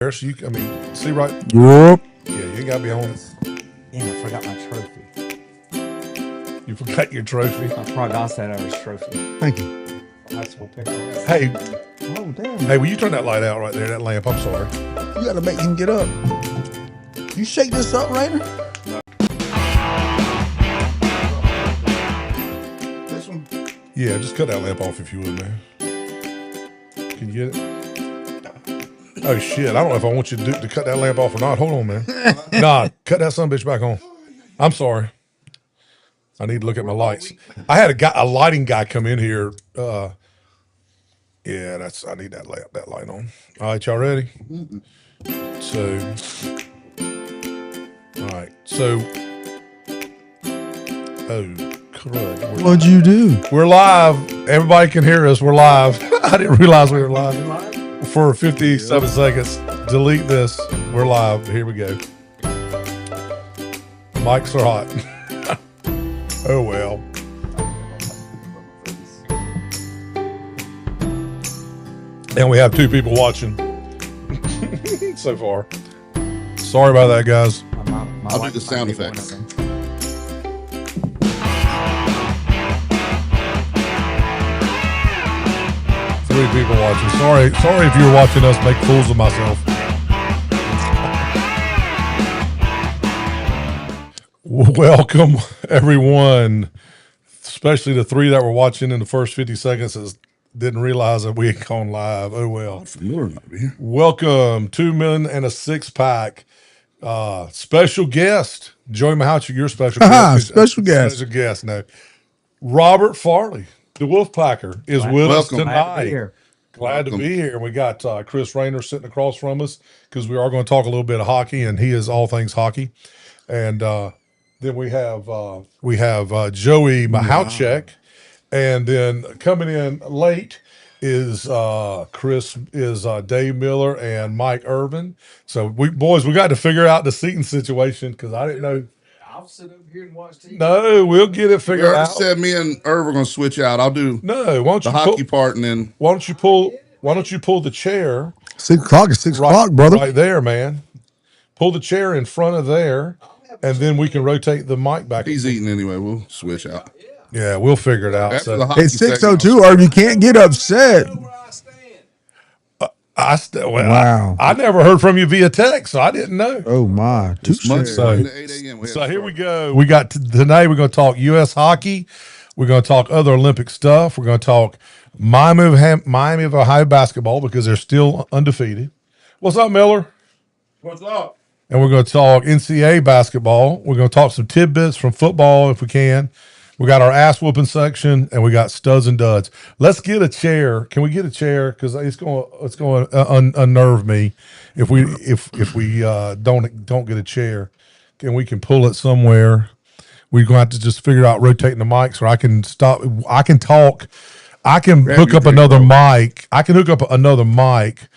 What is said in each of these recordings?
So you, I mean, see right? Yep. Yeah, you gotta be on it. Damn, I forgot my trophy. You forgot your trophy. I forgot that I was trophy. Thank you. That's what pick up. Hey, Oh, damn. hey, will you turn that light out right there? That lamp. I'm sorry. You got to make him get up. You shake this up, Rainer? This one? Yeah, just cut that lamp off if you would, man. Can you get it? Oh shit! I don't know if I want you to cut that lamp off or not. Hold on, man. Nah, cut that son bitch back on. I'm sorry. I need to look at my lights. I had a lighting guy come in here. Yeah, I need that light on. All right, y'all ready? So, all right. So, oh crud! What'd you do? We're live. Everybody can hear us. We're live. I didn't realize we were live for 57 seconds. Delete this. We're live. Here we go. Mics are hot. Oh well. And we have 2 people watching so far. Sorry about that, guys. I'll do the sound effects. 3 people watching. Sorry if you were watching us make fools of myself. Welcome, everyone, especially the 3 that were watching in the first 50 seconds that didn't realize that we had gone live. Oh, well. Welcome, 2 million and a 6-pack. Special guest, Joey Mahouchi, your special guest. Special guest. Special guest, no. Robert Farley, the Wolfpacker, is with us tonight. Glad to be here. We got Chris Rainer sitting across from us because we are going to talk a little bit of hockey, and he is all things hockey. And then we have Joey Mahouchek, and then coming in late is Dave Miller and Mike Irvin. So we got to figure out the seating situation because I didn't know. I'll sit over here and watch TV. No, we'll get it figured out. Said me and Irv are going to switch out. I'll do the hockey part, and then why don't you pull the chair? 6 o'clock is 6 o'clock, brother. Right there, man. Pull the chair in front of there, and then we can rotate the mic back. He's eating anyway. We'll switch out. Yeah, we'll figure it out. So, it's 6:02, or you can't get upset. Wow. I never heard from you via text, so I didn't know. Oh my! So here we go. We got tonight. We're going to talk U.S. hockey. We're going to talk other Olympic stuff. We're going to talk Miami of Ohio basketball because they're still undefeated. What's up, Miller? What's up? And we're going to talk NCAA basketball. We're going to talk some tidbits from football if we can. We got our ass whooping section, and we got studs and duds. Let's get a chair. Can we get a chair? Because it's going to unnerve me if we don't get a chair. And we can pull it somewhere. We're going to have to just figure out rotating the mics, or I can stop. I can talk. I can hook up another mic. I can hook up another mic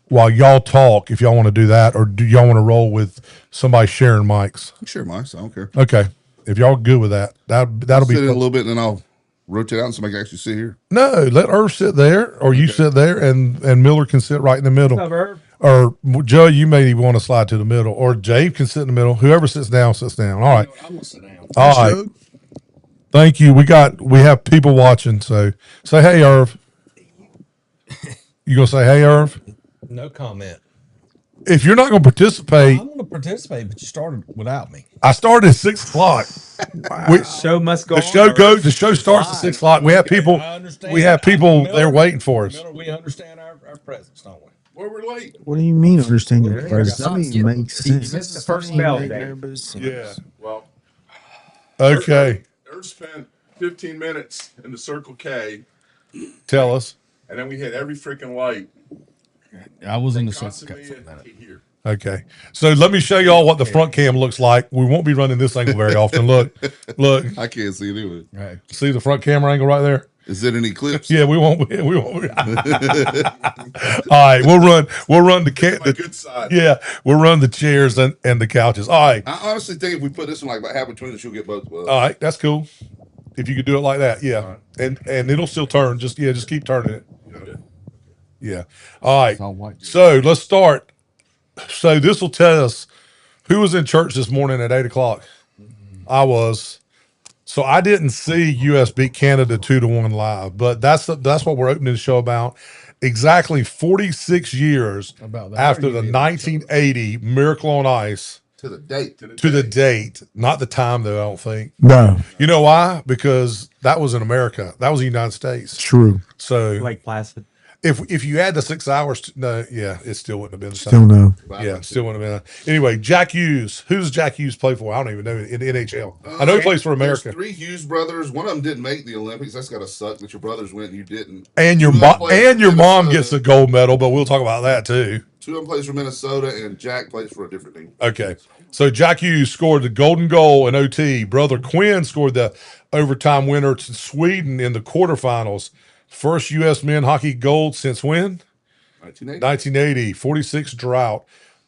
while y'all talk if y'all want to do that, or do y'all want to roll with somebody sharing mics? Share mics. I don't care. Okay. If y'all good with that, that'll be sit in a little bit, and then I'll rotate out and somebody can actually sit here. No, let Irv sit there, or you sit there, and Miller can sit right in the middle. What's up, Irv? Or Joe, you may want to slide to the middle, or Jay can sit in the middle. Whoever sits down, sits down. All right. I'm gonna sit down. All right. Thank you. We have people watching, so say hey, Irv. You gonna say hey, Irv? No comment. If you're not going to participate, I'm going to participate, but you started without me. I started at 6 o'clock. Wow. Show must go. The show starts at 6 o'clock. We have people. We have people there waiting for us. Miller, we understand our presence, don't we? Well, we're late. What do you mean understand your presence? That makes sense. You missed the first spell, Dave. Yeah. Well. Okay. Irv spent 15 minutes in the Circle K. Tell us. And then we hit every freaking light. I was in the Circle K for a minute. Okay, so let me show y'all what the front cam looks like. We won't be running this angle very often. Look. I can't see it either. Right. See the front camera angle right there? Is it any clips? Yeah, we won't. All right, we'll run the good side. Yeah, we'll run the chairs and the couches. All right. I honestly think if we put this one like about half between us, you'll get both of us. All right, that's cool. If you could do it like that, yeah, right. and it'll still turn. Just keep turning it. Yeah. All right. So let's start. So this will tell us who was in church this morning at 8:00. I was. So I didn't see U.S. beat Canada 2-1 live, but that's what we're opening the show about. Exactly 46 years About that. after the 1980 Miracle on Ice. To the date. To the date, not the time though. I don't think. No, You know why? Because that was in America. That was the United States. true. So Lake Placid. if you add the 6 hours, it still wouldn't have been the Still same. no. Yeah, still wouldn't have been. Anyway, Jack Hughes. Who does Jack Hughes play for? I don't even know in the NHL. I know he plays for America. There's 3 Hughes brothers. One of them didn't make the Olympics. That's got to suck that your brothers went and you didn't. And your Two of them played for mom Minnesota. gets the gold medal, but we'll talk about that too. 2 of them plays for Minnesota, and Jack plays for a different team. Okay. So Jack Hughes scored the golden goal in OT. Brother Quinn scored the overtime winner to Sweden in the quarterfinals. First U.S. men hockey gold since when? 1980, 46 drought.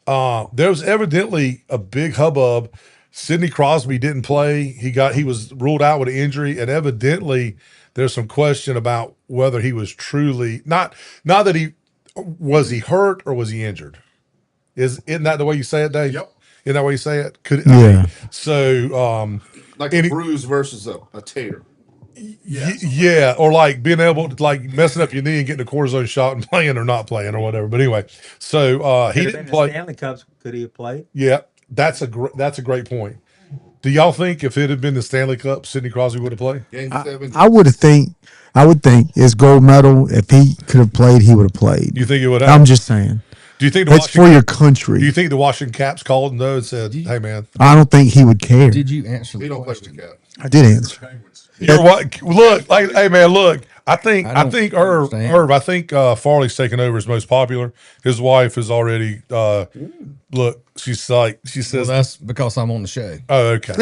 There was evidently a big hubbub. Sidney Crosby didn't play. He was ruled out with an injury, and evidently there's some question about whether he was truly not that he was he hurt or was he injured. Isn't that the way you say it, Dave? Yep. Isn't that the way you say it? Yeah. So Like a bruise versus a tear. yeah, or like being able to like messing up your knee and getting a cortisone shot and playing or not playing or whatever. But anyway, so he didn't play. Stanley Cups. Could he have played? Yeah, that's a great point. Do y'all think if it had been the Stanley Cup, Sidney Crosby would have played? Game 7. I would think his gold medal, if he could have played, he would have played. You think it would have? I'm just saying. Do you think That's for your country. Do you think the Washington Caps called and though and said, "Hey man"? I don't think he would care. Did you answer He the don't play for question? the Cap. I did answer. You're what? Look, like, hey man, look. I think don't Irv. understand. I think Farley's taken over as most popular. His wife is already. Look, she Well, says. that's because I'm on the show. Oh, okay.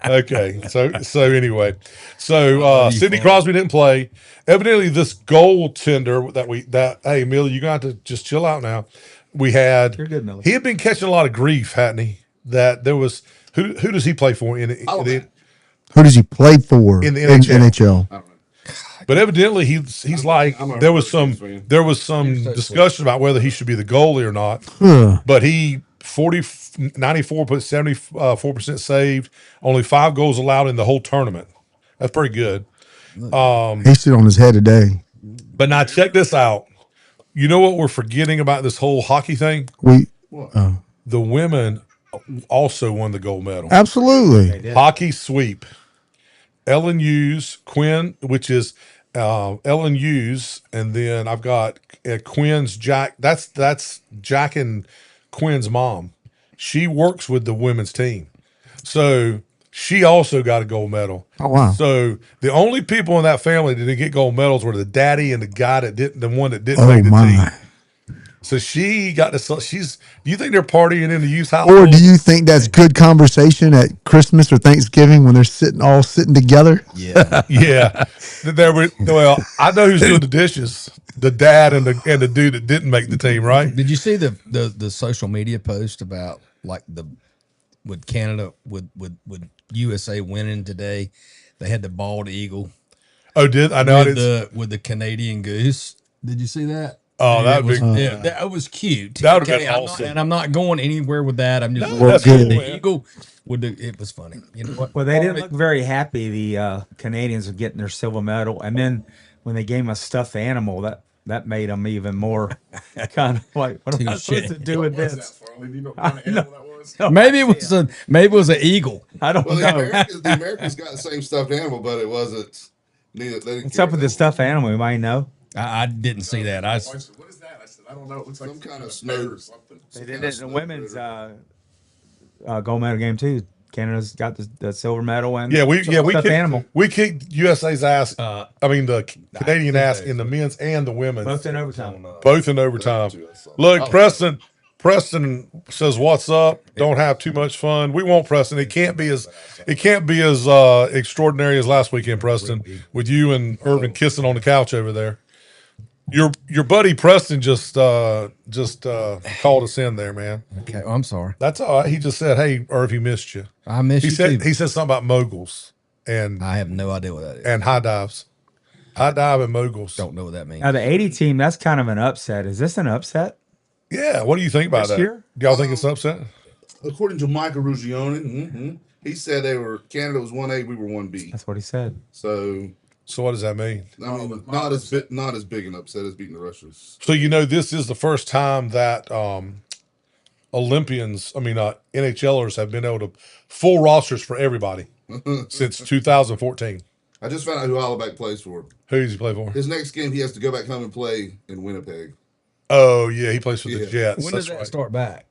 Okay. So anyway, Sidney Crosby didn't play. Evidently, this goaltender hey Millie, you're gonna have to just chill out now. We had. You're good, Millie. He had been catching a lot of grief, hadn't he? That there was who does he play for in the Who does he play for In the NHL? NHL? I don't know. But evidently he's like I'm a there was Hurricanes some fan. there was some discussion about whether he should be the goalie or not. Huh. But he 94.74% saved, only 5 goals allowed in the whole tournament. That's pretty good. He stood on his head today. But now check this out. You know what we're forgetting about this whole hockey thing? The women also won the gold medal. Absolutely. Hockey sweep. Ellen Hughes, Quinn, which is Ellen Hughes, and then I've got Quinn's Jack. That's Jack and Quinn's mom. She works with the women's team, so she also got a gold medal. Oh wow. So the only people in that family that didn't get gold medals were the daddy and the guy that didn't, the one that didn't Oh make the team. my. So she got to. Do you think they're partying in the youth house? Or do you think that's good conversation at Christmas or Thanksgiving when they're all sitting together? Yeah. Yeah, well, I know who's doing the dishes. The dad and the dude that didn't make the team, right? Did you see the social media post about like with Canada with USA winning today? They had the bald eagle. Oh, did I know? With the Canadian goose. Did you see that? Oh, that was big. that was cute. That would've been I'm not- awesome. and I'm not going anywhere with that. I'm just No, that's good. cool, the man. eagle. It was funny. You know what? Well, they didn't look very happy. The Canadians are getting their silver medal, and then when they gave them a stuffed animal, that made them even more kind of like, what am I supposed to do with What's this? that, Farley? Do you know what kind of animal that was? Maybe it was an eagle. I don't Well, know. the Americans got the same stuffed animal, but it wasn't. Neither. They didn't What's up with carry the stuffed animal? You might know. I didn't see that. that. What is that? I said, I don't know. It looks like Oh, some kind of snow or something. They did it in the women's gold medal game too. Canada's got the silver medal and we stuffed animal. We kicked USA's ass. I mean the Canadian ass think in the men's and the women's. Both in overtime. Both in overtime. Look, Preston says, "What's up? Don't have too much fun. We won't, Preston. It can't be as extraordinary as last weekend, Preston, with you and Irvin kissing on the couch over there. Your buddy Preston just called us in there, man. Okay, well, I'm sorry. That's all right. He just said, "Hey, Irv, he missed you." I missed He you said too. he said something about moguls and I have no idea what that is. high dives, high dive and moguls. Don't know what that means. Now the 80 team, that's kind of an upset. Is this an upset? Yeah. What do you think about This that? year? Do y'all think it's upset? According to Michael Ruggione, he said Canada was 1A, we were 1B. That's what he said. So So what does that mean? I mean, not as big an upset as beating the Russians. So this is the first time that NHLers have been able to full rosters for everybody since 2014. I just found out who Hollaback plays for. Who does he play for? His next game, he has to go back home and play in Winnipeg Oh yeah, he plays for the Yeah. Jets. When does That's that right. start back?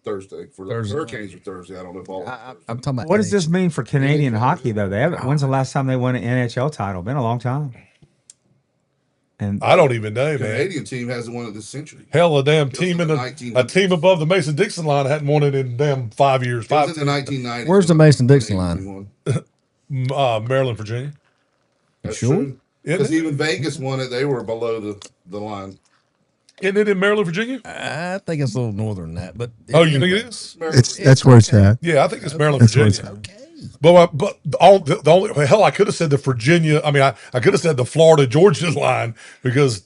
Thursday. For the Thursday. Hurricanes are Thursday. I don't know if all. I'm talking about. What does this NHL. mean for Canadian hockey, though? They haven't. When's the last time they won an NHL title? Been a long time. And I don't even know, man. Canadian team hasn't won it this century. Hell, a damn It was team in in the a 1900s. team above the Mason-Dixon line hadn't won it in damn 5 years. It was Five, in the 1990s. Where's the Mason-Dixon Canadian line? team won. Maryland, Virginia. That's sure? true. Isn't Because it? even Vegas won it. They were below the line. Isn't it in Maryland, Virginia? I think it's a little northern than that, but Oh, you think it is? That's where it's at. Yeah, I think it's Maryland, That's where it's Virginia. at. But the only hell, I could have said the Virginia. I mean, I could have said the Florida Georgia line because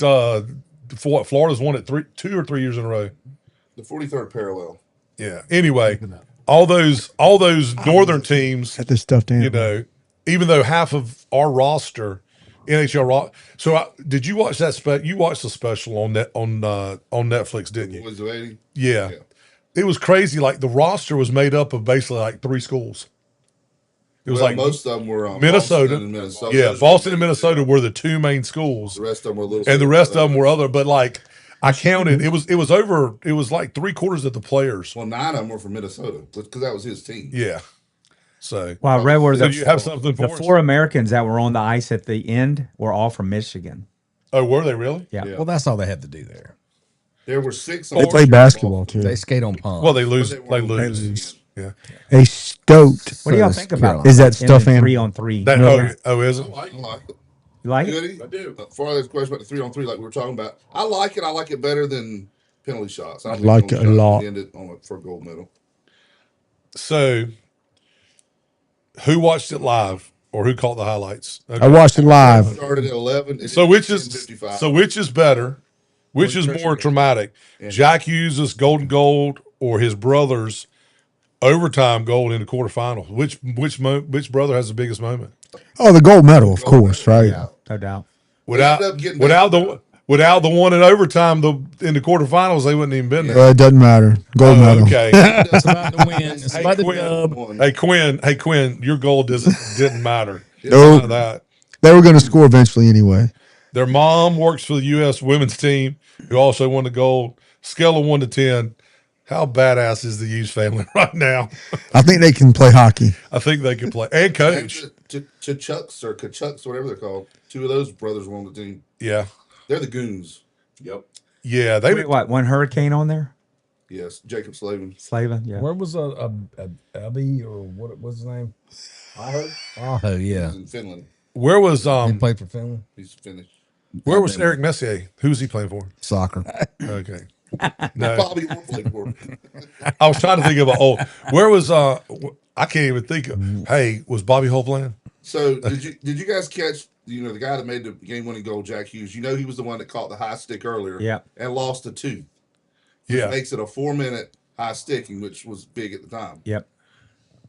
Florida's won it 2 or 3 years in a row. The 43rd parallel. Yeah. Anyway, all those northern teams, Got this stuff down. even though half of our roster, NHL roster. So did you watch that? You watched the special on Netflix, didn't you? Was it 80? Yeah. It was crazy. Like the roster was made up of basically like 3 schools. It was Well, like most of them were Minnesota. Boston and Minnesota. Yeah, Boston and Minnesota were the 2 main schools, The rest of them were little. and the rest of them were other. But like I counted, it was like 3/4 of the players. Well, 9 of them were from Minnesota because that was his team. Yeah. So well, I read where so the, you have something the for us? 4 Americans that were on the ice at the end were all from Michigan. Oh, were they really? Yeah. Yeah. well, that's all they have to do there. There were 6. They play basketball too. They skate on ponds. Well, they lose. They They were- lose. Yeah. A stoked. What do y'all for think about Carolina. Is that in stuff the animal? 3-on-3? That, is it? I like it. You like it? Goody? I do. As far as the question about the 3-on-3, like we were talking about, I like it. I like it better than penalty shots. I think like penalty it a shots lot. End it for a gold medal. So, who watched it live or who caught the highlights? Okay. I watched it live. Started at 11. it So ended which at is 10:55. which is better? Which is more traumatic? Jack Hughes' golden goal or his brother's overtime goal in the quarterfinals? Which brother has the biggest moment? Oh, the gold medal, of course, right? Yeah, no doubt. Without ended up getting without the one in overtime, in the quarterfinals, they wouldn't even been there. It doesn't matter. Gold medal. Okay. It's about the win. It's about the Quinn. dub. One. Hey Quinn, your goal didn't matter. Nope. None of that. They were going to score eventually anyway. Their mom works for the U.S. women's team, who also won the gold. Scale of 1 to 10. How badass is the Hughes family right now? I think they can play hockey. I think they can play and coach. Chucks or Kachucks, whatever they're called. 2 of those brothers were on the team. Yeah, They're the goons. Yep. yeah. They Wait, what? One hurricane on there? Yes. Jacob Slavin. Slavin, yeah. Where was Abby or what was his name? Aho. Oh, yeah. He's in Finland. Where was He played for Finland. He's finished. where was Eric Messier? Who's he playing for? Soccer. Okay. No, Bobby Orr played for him. I was trying to think of where was I can't even think of. Hey, was Bobby Hull playing? So did you guys catch the guy that made the game winning goal, Jack Hughes? You know he was the one that caught the high stick earlier. Yeah. And lost a 2. Yeah. Makes it a 4-minute high sticking, which was big at the time. Yep.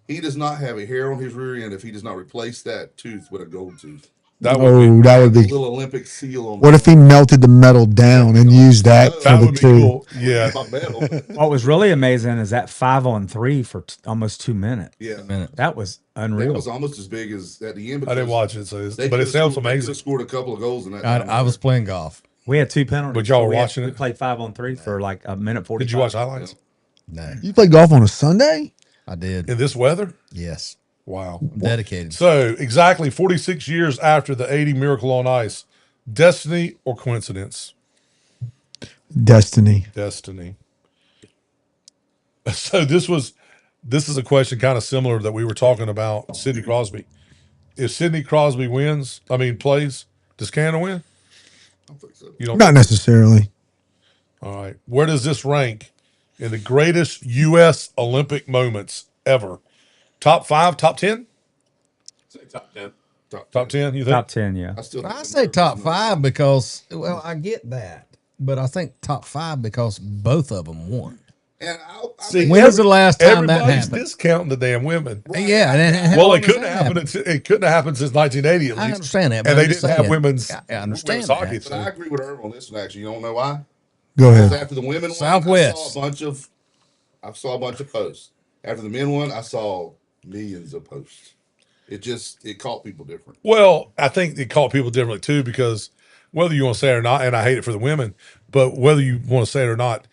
He does not have a hair on his rear end if he does not replace that tooth with a gold tooth. That would Oh, that would A be. little Olympic seal on. What if he melted the metal down and used that for that the would be 2? cool. Yeah. My medal. What was really amazing is that 5-on-3 for almost 2 minutes. Yeah. That was That unreal. was almost as big as at the end. I didn't because watch it, so they but it could've sounds scored- they amazing. could've scored a couple of goals in that. time. I was playing golf. We had 2 penalties. But y'all were we had- watching We it? played 5-on-3 for like a minute 45. Did you watch highlights No, You play golf on a Sunday? I did. in this weather? Yes. Wow. Dedicated. So exactly 46 years after the 80 Miracle on Ice, destiny or coincidence? Destiny. Destiny. So this is a question kind of similar that we were talking about Sidney Crosby. If Sidney Crosby plays, does Canada win? I don't think so. You don't. Not necessarily. All right. Where does this rank in the greatest U.S. Olympic moments ever? Top 5, top 10? Say top 10. Top 10, you think? Top 10, yeah. I still. I say top 5 because, well, I get that. but I think top 5 because both of them won. And See, When was the last time that everybody's happened? discounting the damn women. Yeah, and how Well, long it has couldn't that happen. happened? It couldn't have happened since 1980 at least. I understand that, but and I'm they just didn't have saying. women's. I understand women's hockey. that. But I agree with Irv on this one. Actually, you don't know why? Go Because ahead. after the women won, Southwest. I saw a bunch of posts. After the men won, I saw millions of posts. It caught people different. Well, I think it caught people differently too because whether you want to say it or not, and I hate it for the women, but whether you want to say it or not,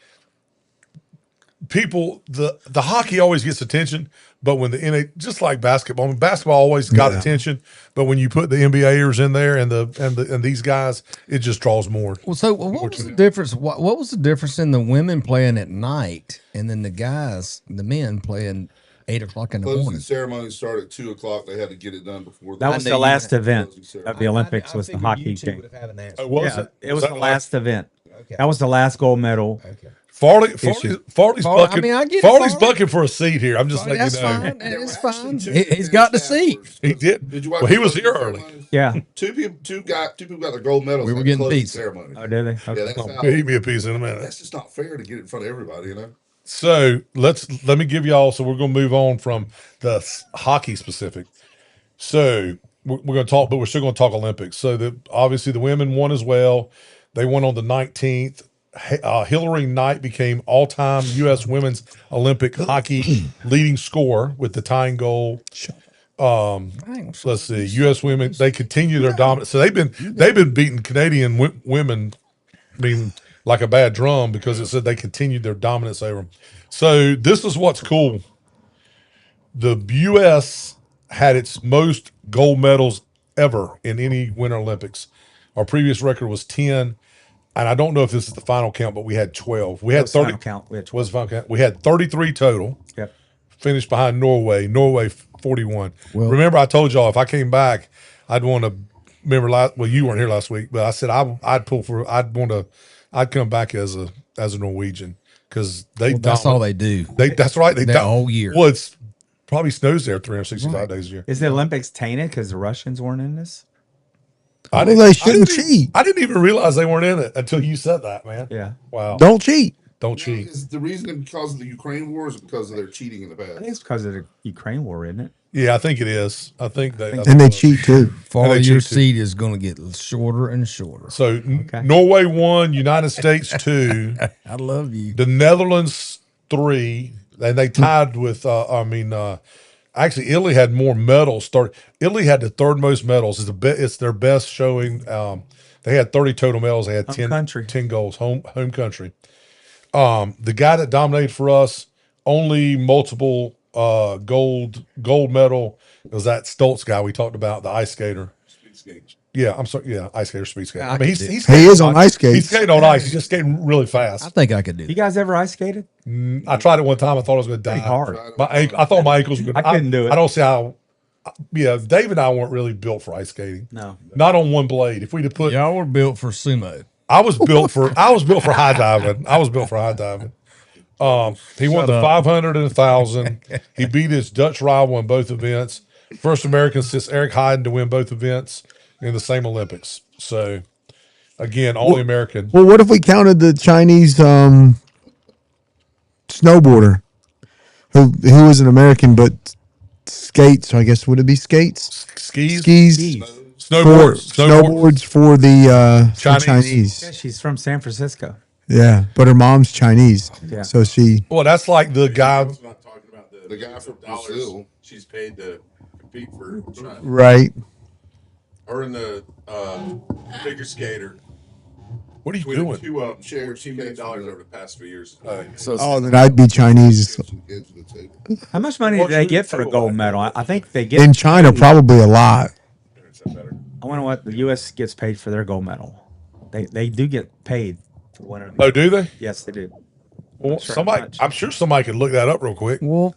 people the hockey always gets attention, but when the NA just like basketball, I mean, basketball always got attention, but when you put the NBAers in there and these guys, it just draws more. Well, so what was the difference? What was the difference in the women playing at night and then the men playing 8 o'clock in the Closing morning? ceremony started at 2:00. They had to get it done before That was know the you last had event closing ceremony. of the Olympics was the figured hockey you two game. would have had an answer. It was Yeah, it was that the last event. Okay. That was the last gold medal. Okay. Farley's Farley, bucking. I mean, I get it, Farley's Farley. bucking for a seat here. I'm just Farley, letting you that's know. fine. There It's were actually fine. two He's got the finished seat. afterwards. He did. Did you watch Well, he the was closing here early. ceremony? Yeah. Two people got their gold medals. We were at the getting closing pizza. ceremony. Oh, did they? Yeah, Okay. that's how. He'll be a piece in a minute. That's just not fair to get it in front of everybody, you know. So let me give y'all. So we're going to move on from the hockey specific. So we're going to talk, but we're still going to talk Olympics. So obviously the women won as well. They won on the 19th. Hillary Knight became all-time U.S. women's Olympic hockey leading scorer with the tying goal. Let's see, U.S. women, they continue their dominance. So they've been beating Canadian women, I mean, like a bad drum because it said they continued their dominance over them. So this is what's cool. The U.S. had its most gold medals ever in any Winter Olympics. Our previous record was 10. And I don't know if this is the final count, but we had 12. We had 30 final count. We had 12. Was the final count. We had 33 total. Yep. Finished behind Norway. Norway 41. Well- remember, I told y'all if I came back, I'd want to. Remember, well, you weren't here last week, but I said I'd come back as a Norwegian because That's all they do. That's right. They That dom- whole year. Well, it's probably snows there 365 days a year. Is the Olympics tainted because the Russians weren't in this? I Well, didn't- they shouldn't I didn't cheat. I didn't even realize they weren't in it until you said that, man. Yeah. Wow. Don't cheat. Don't cheat. Is the reason because of the Ukraine war, or is it because of their cheating in the I think past? it's because of the Ukraine war, isn't it? Yeah, I think it is. I think they. And they cheat too. Farley, And they your cheat, too. seat is going to get shorter and shorter. So Norway 1, United States 2, I love you. the Netherlands 3, and they tied with. Actually, Italy had more medals. Italy had the third most medals. It's their best showing. They had 30 total medals. They had Home 10, country. 10 goals. Home country. The guy that dominated for us, only multiple gold medal, was that Stoltz guy we talked about, the ice skater. Yeah, I'm sorry. Yeah, ice skater, speed skater. I mean, he's He skating is on ice skates. He's skating on ice. He's just skating really I fast. think I could do You that. guys ever ice skated? I tried it one time. I thought I was going to die. Pretty hard. I thought my ankles were going. I couldn't do it. I don't see how. Yeah, Dave and I weren't really built for ice skating. No. Not on one blade. If we'd have put, Y'all were built for sumo. I was built for high diving. I was built for high diving. He won the 500 and 1,000. He beat his Dutch rival in both events. First American since Eric Heiden to win both events in the same Olympics. So, again, only American. Well, what if we counted the Chinese snowboarder who was an American but skates? I guess would it be skates? Skis, Snowboards for the Chinese. Yeah, she's from San Francisco. Yeah, but her mom's Chinese. Yeah. So she. Well, that's like the guy. We're not talking about The guy from dollars Brazil. she's paid to compete for China. Right. Her and the figure skater. What are you Between the doing? two of them, Share $14 million over the past 3 years. Oh, then I'd be Chinese. Get to the table. How much money do they get for a gold medal? I think they get In China, probably a lot. Is that better? I wonder what the U.S. gets paid for their gold medal. They do get paid for winning. Oh, do they? Yes, they do. Well, sure how somebody. much. I'm sure somebody could look that up real quick. Well,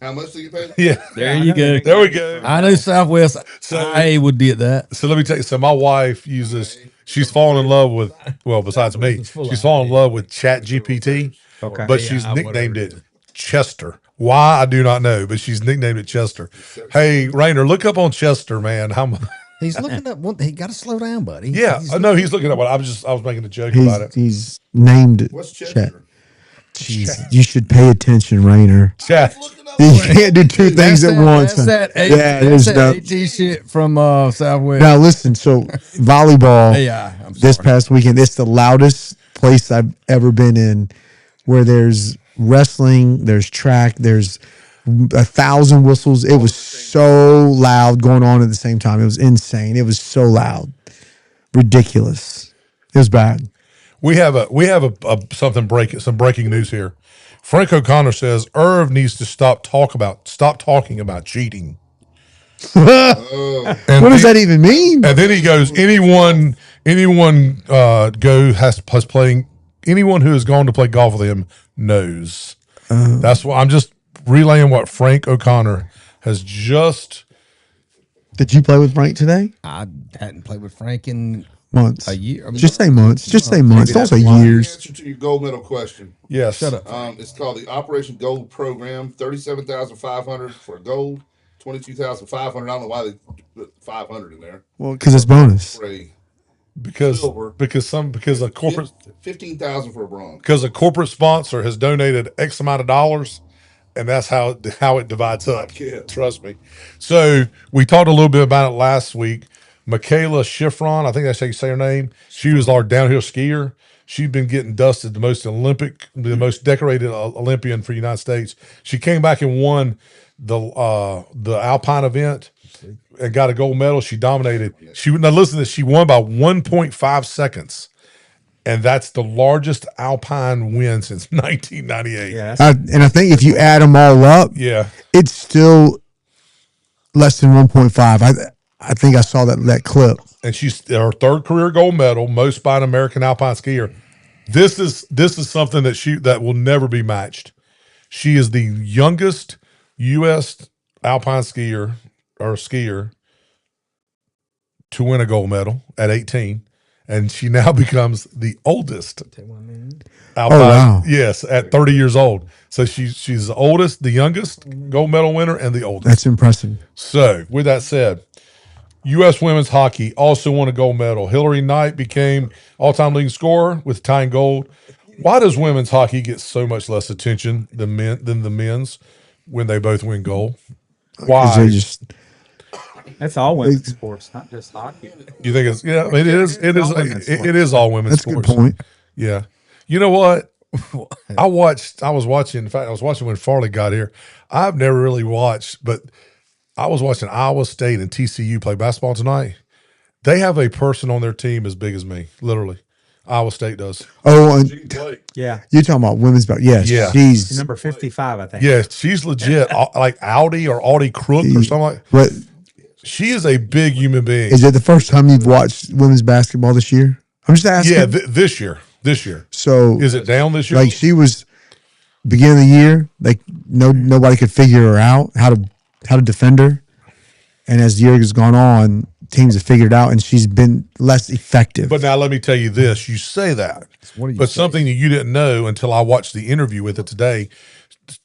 How much do you pay? Yeah. there you go. There we go. I know Southwest So- I would get that. So let me tell you. So my wife uses. She's fallen in love with. Well, besides me, she's fallen in love with Chat GPT. Okay. But Yeah, she's nicknamed whatever. it Chester. Why I do not know, but she's nicknamed it Chester. Hey, Rainer, look up on Chester, man. How much? He's looking up. He got to slow down, buddy. Yeah, I know he's looking at what I was making a joke about it. He's named What's Chet. Chester? Jeez, you should pay attention, Rainer. Chat. Looking up You what can't do two things at once. That's that. Yeah, That's there's that no. AT shit from Southwest. Now listen, so volleyball Yeah, I'm this sorry. past weekend, it's the loudest place I've ever been in, where there's wrestling, there's track, there's 1,000 whistles. It was so loud going on at the same time. It was insane. It was so loud, ridiculous. It was bad. We have some breaking news here. Frank O'Connor says Irv needs to stop talking about cheating. Oh, And What does he- that even mean? And then he goes, anyone anyone who has gone to play golf with him knows. That's why I'm just relaying what Frank O'Connor has just. Did you play with Frank today? I hadn't played with Frank in Months. a year. I mean, Just say months. Just say months. Don't say years. answer to your gold medal question. Yes. Shut up. It's called the Operation Gold Program. 37,500 for gold, 22,500. I don't know why they put 500 in there. Well, because it's bonus. For a Because Silver. because a corporate 15,000 for a bronze. because a corporate sponsor has donated X amount of dollars, and that's how it divides up. Yeah. Trust me. So we talked a little bit about it last week. Michaela Schifrin, I think that's how you say her name. She was our downhill skier. She'd been getting dusted, the most decorated Olympian for the United States. She came back and won the Alpine event and got a gold medal. She dominated. Now listen to this. She won by 1.5 seconds. And that's the largest Alpine win since 1998. Yeah, And I think if you add them all up, Yeah. it's still less than 1.5. I think I saw that clip. And she's her third career gold medal, most by an American alpine skier. This is something that will never be matched. She is the youngest U.S. alpine skier to win a gold medal at 18, and she now becomes the oldest alpine. wow. Yes, at 30 years old. So she's the oldest, the youngest gold medal winner, and the oldest. That's impressive. So, with that said, U.S. women's hockey also won a gold medal. Hillary Knight became all-time leading scorer with tying gold. Why does women's hockey get so much less attention than the men's when they both win gold? 'Cause Why? they just that's all women's sports, not just hockey. You think it's I mean, it is all women's that's a sports. good point. Yeah. You know what? I was watching when Farley got here. I've never really watched, but I was watching Iowa State and TCU play basketball tonight. They have a person on their team as big as me, literally. Iowa State does. Oh, and She can play. Yeah, you're talking about women's basketball. Yes, Yeah. she's she's number 55, I think. Yeah, she's legit, like Audi Crook or something like. But She is a big human being. is it the first time you've watched women's basketball this year? I'm just asking. Yeah, this year. So Is it down this year? like she was beginning of the year, like nobody could figure her out how to defend her. And as the year has gone on, teams have figured it out, and she's been less effective. But now let me tell you this: you say that, but something that you didn't know until I watched the interview with her today.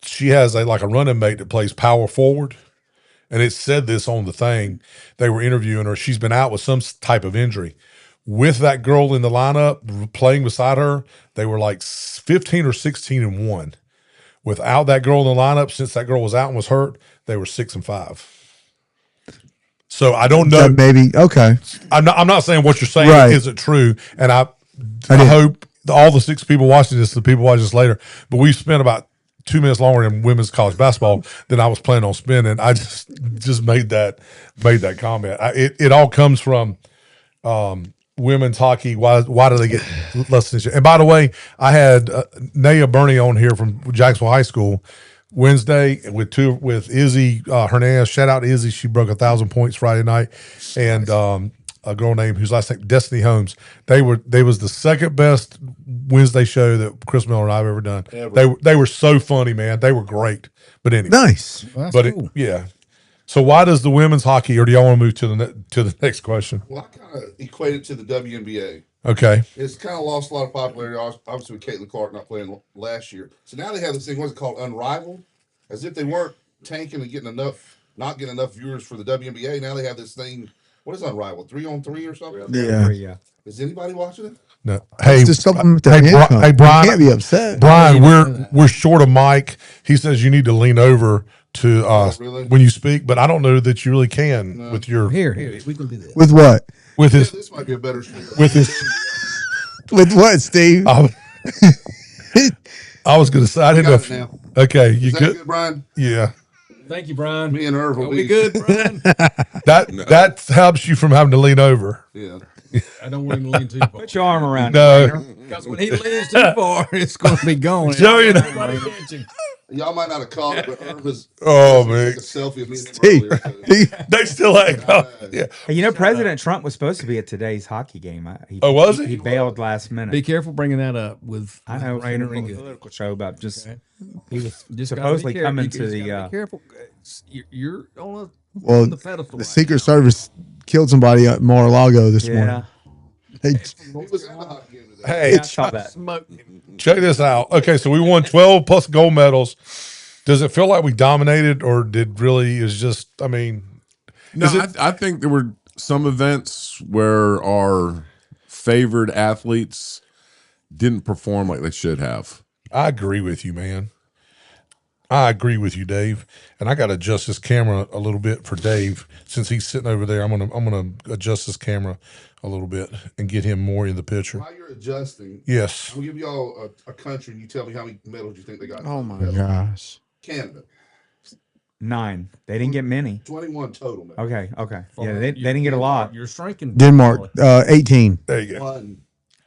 She has a running mate that plays power forward, and it said this on the thing. They were interviewing her. She's been out with some type of injury. With that girl in the lineup playing beside her, they were like 15 or 16-1. Without that girl in the lineup, since that girl was out and was hurt, they were 6-5. So I don't know. That maybe okay. I'm not saying what you're saying Right. isn't true, and I did. hope all the 6 people watching this, the people watching this later. But we spent about 2 minutes longer in women's college basketball than I was planning on spending. I just made that comment. It all comes from women's hockey. Why do they get less attention? And by the way, I had Naya Burney on here from Jacksonville High School Wednesday with Izzy Hernandez. Shout out to Izzy. She broke 1,000 points Friday night. And a girl named whose last name Destiny Holmes. They was the second best Wednesday show that Chris Miller and I have ever done. They were so funny, man. They were great. But anyway, Nice. Well, that's but cool. yeah. So why does the women's hockey, or do y'all want to move to the next question? Well, I kind of equate it to the WNBA. Okay. It's kind of lost a lot of popularity, obviously, with Caitlin Clark not playing last year. So now they have this thing, what's it called, Unrivaled? As if they weren't tanking and not getting enough viewers for the WNBA. Now they have this thing What is Unrivaled? 3-on-3 or something? Yeah. Yeah. Is anybody watching it? No. Hey, It's to supplement their hey, income. hey, Brian. You can't be upset. Brian, I didn't know we're short of Mike. He says you need to lean over to really? when you speak, but I don't know that you really can with your Here, we can do this. With what? with Yeah, his this might be a better show. with his. With what, Steve? I was going to say I didn't know. Got it If, now. okay, you Is that good? good, Brian? Yeah, Thank you, Brian. Me and Irv will Are we be good, Brian? that helps you from having to lean over. Yeah. I don't want him to lean too far. Put your arm around No. him. Because when he leans too far, it's going to be gone. Joey, Everybody catch him. Y'all might not have caught it, but Irv was Oh, took man. a selfie of me and him Steve, earlier. So. They still ain't. Yeah. Hey, you know, President Trump was supposed to be at today's hockey game. Oh, was he? He bailed last minute. Be careful bringing that up with I know. Rainer It and was a good. political show about just he was Just gotta be supposedly careful. coming You to just the. gotta be careful. You're on well, the pedestal. the Secret Service killed somebody at Mar-a-Lago this Yeah, morning. They, He was at the hockey game today. Hey, I saw that. check this out. Okay, so we won 12 plus gold medals. Does it feel like we dominated, or did really is just? I mean, No, I think there were some events where our favored athletes didn't perform like they should have. I agree with you, man. I agree with you, Dave. And I got to adjust this camera a little bit for Dave since he's sitting over there. I'm gonna adjust this camera a little bit and get him more in the picture. While you're adjusting, Yes. I'll give y'all a country and you tell me how many medals you think they got. oh my gosh. Canada, 9. They didn't get many. 21 total medals. Okay. Yeah, they didn't get a lot. You're shrinking. Denmark, 18. There you go.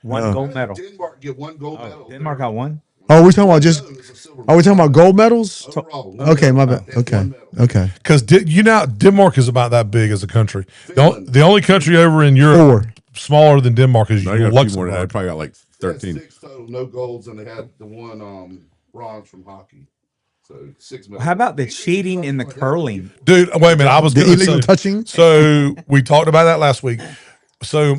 One gold medal. Denmark get one gold medal. Denmark got one. Oh, we're talking about just. No, it's a silver Are we talking about gold medals? overall. Okay, my bad. They have Okay, one medal. okay. Because Denmark is about that big as a country. Finland. The only country over in Europe 4. smaller than Denmark is No, I got a few more. I Luxembourg. probably got like They had 13. 6 total, no golds, and they had the one bronze from hockey. So 6 medals. How about the cheating in the curling? Dude, wait a minute. I was The going to illegal say. touching. So we talked about that last week. So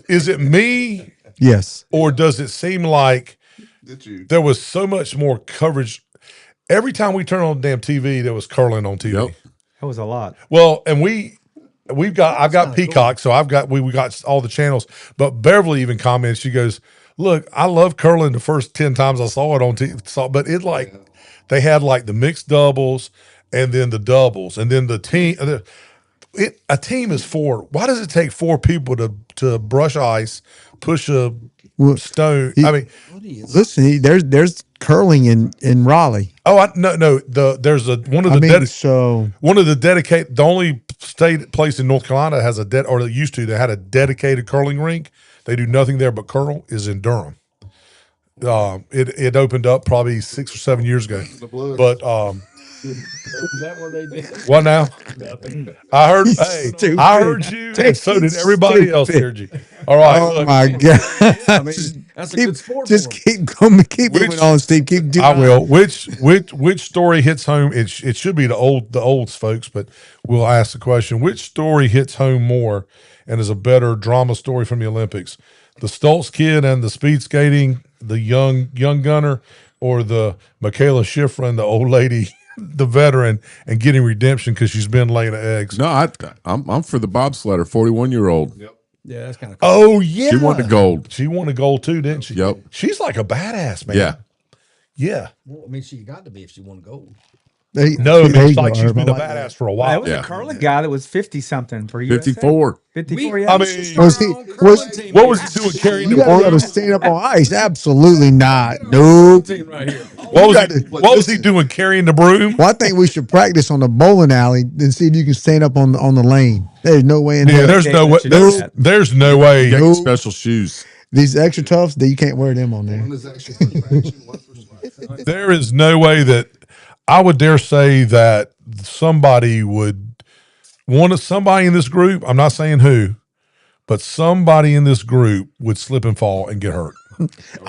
is it me, Yes. or does it seem like Did you? there was so much more coverage? Every time we turn on the damn TV, there was curling on TV. Yep. That was a lot. Well, and I've got Peacock, so we got all the channels. But Beverly even comments. She goes, "Look, I love curling. The first 10 times I saw it on TV, but it like they had like the mixed doubles and then the doubles and then the team. A team is 4. Why does it take 4 people to brush ice, push a stone? I mean, Listen, there's curling in Raleigh. no. There's one of I the mean, so one of the dedicated. The only place in North Carolina has or they used to. They had a dedicated curling rink. They do nothing there but curl. Is in Durham. It opened up probably 6 or 7 years ago. Bloods. But Is that what they did? what now? I heard. Hey, Stupid. I heard you, and so did everybody else heard you. All right. oh look, my god! I mean, that's a good sport. Just for 'em. keep going, keep moving on, Steve. Keep doing. I will. Which story hits home? It should be the olds folks, but we'll ask the question: which story hits home more and is a better drama story from the Olympics? The Stoltz kid and the speed skating, the young gunner, or the Michaela Schifrin, the old lady, the veteran, and getting redemption because she's been laying eggs. No, I'm for the bobsledder, 41-year-old. Yep. Yeah, that's kind of cool. Oh yeah, She won the gold. She won a gold too, didn't she? Yep. She's like a badass, man. Yeah. Yeah. Well, I mean, she got to be if she won gold. Hey, No, I mean, there it's you go, like she's Herb. been I a like that. badass for a That while. was Yeah. a curling guy that was 50 something for USA. 54. 54, We- yeah. I mean, Was he? what was he doing carrying You the got to be able broom? to stand up on ice. Absolutely not. Nope. Team right here. What was got he? to- What was he doing carrying the broom? Well, I think we should practice on the bowling alley and see if you can stand up on the lane. There's no way in Yeah, hell. there's no way. should do that. There's no way. Get Nope. special shoes. These extra toughs that you can't wear them on there. One is actually for traction, one for slide. There is no way that I would dare say that somebody in this group. I'm not saying who, but somebody in this group would slip and fall and get hurt.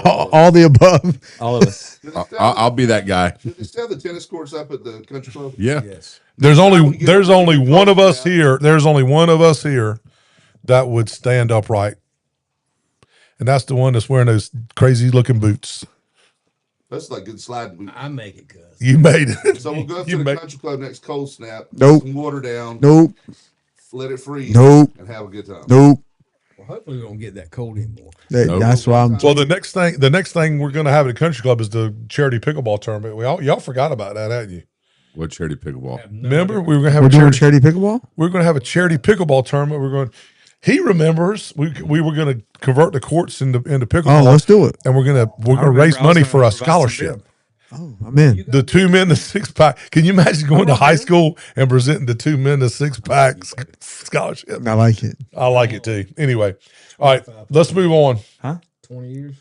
All the above. All of us. Did they still I'll be that guy. did they still have the tennis courts up at the country club? Yeah. Yes. There's only one of us here. There's only one of us here that would stand upright, and that's the one that's wearing those crazy looking boots. That's like good sliding boots. I make it, cuz. You made it. So we'll go up You to the make- country club next cold snap. Nope. Some water down. Nope. let it freeze. Nope. And have a good time. Nope. Well, hopefully we don't get that cold anymore. That's why I'm. Well, the next thing we're going to have at the country club is the charity pickleball tournament. Y'all forgot about that, hadn't you? What charity pickleball? Remember, we were going to have We're a doing charity. charity pickleball. We're going to have a charity pickleball tournament. We're going. He remembers we were going to convert the courts into pickleball. Oh, let's do it. And we're going to remember raise I was money gonna for a provide some scholarship. bib. Oh, I'm in. The 2 men, the 6-pack. Can you imagine going to high school and presenting the 2 men, the 6-pack scholarship? I like it. I like it too. Anyway, all right, let's move on. 20 years.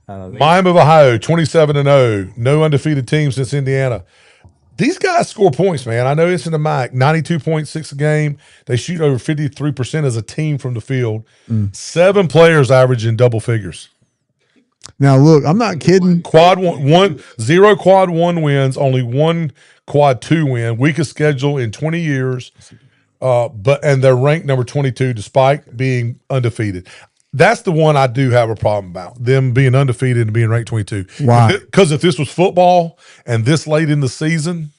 Miami of Ohio, 27-0. No undefeated team since Indiana. These guys score points, man. I know it's in the MAC. 92.6 a game. They shoot over 53% as a team from the field. 7 players average in double figures. Now look, I'm not kidding. Quad one, 0 quad 1 wins, only 1 quad 2 win. Weakest schedule in 20 years. And they're ranked number 22 despite being undefeated. That's the one I do have a problem about, them being undefeated and being ranked 22. Why? Because if this was football and this late in the season,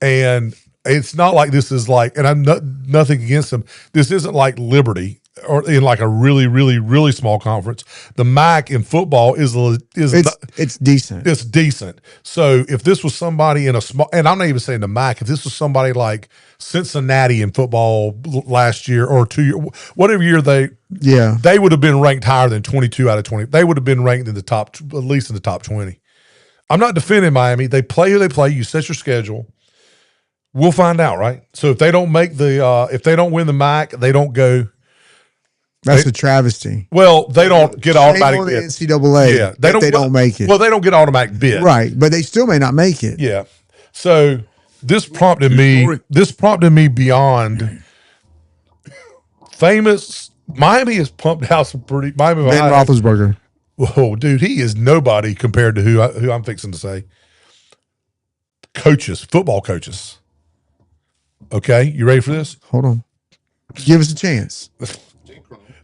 and it's not like this is like, and I'm nothing against them, this isn't like Liberty or in like a really, really, really small conference. The MAC in football is It's decent. it's decent. So if this was somebody in a small, and I'm not even saying the MAC, if this was somebody like Cincinnati in football last year or 2 years, whatever year they would have been ranked higher than 22 out of 20. They would have been ranked in the top, at least in the top 20. I'm not defending Miami. They play who they play. You set your schedule. We'll find out, right? So if they don't make if they don't win the MAC, they don't go. That's a travesty. Well, they don't get automatic Shame on the bid. NCAA. Yeah, they don't make it. Well, they don't get automatic bid. Right, but they still may not make it. Yeah. So this prompted me. This prompted me beyond famous. Miami has pumped out some pretty. Miami of Ben Ohio. Roethlisberger. Whoa, dude, he is nobody compared to who I'm fixing to say. Coaches, football coaches. Okay, you ready for this? Hold on. Give us a chance.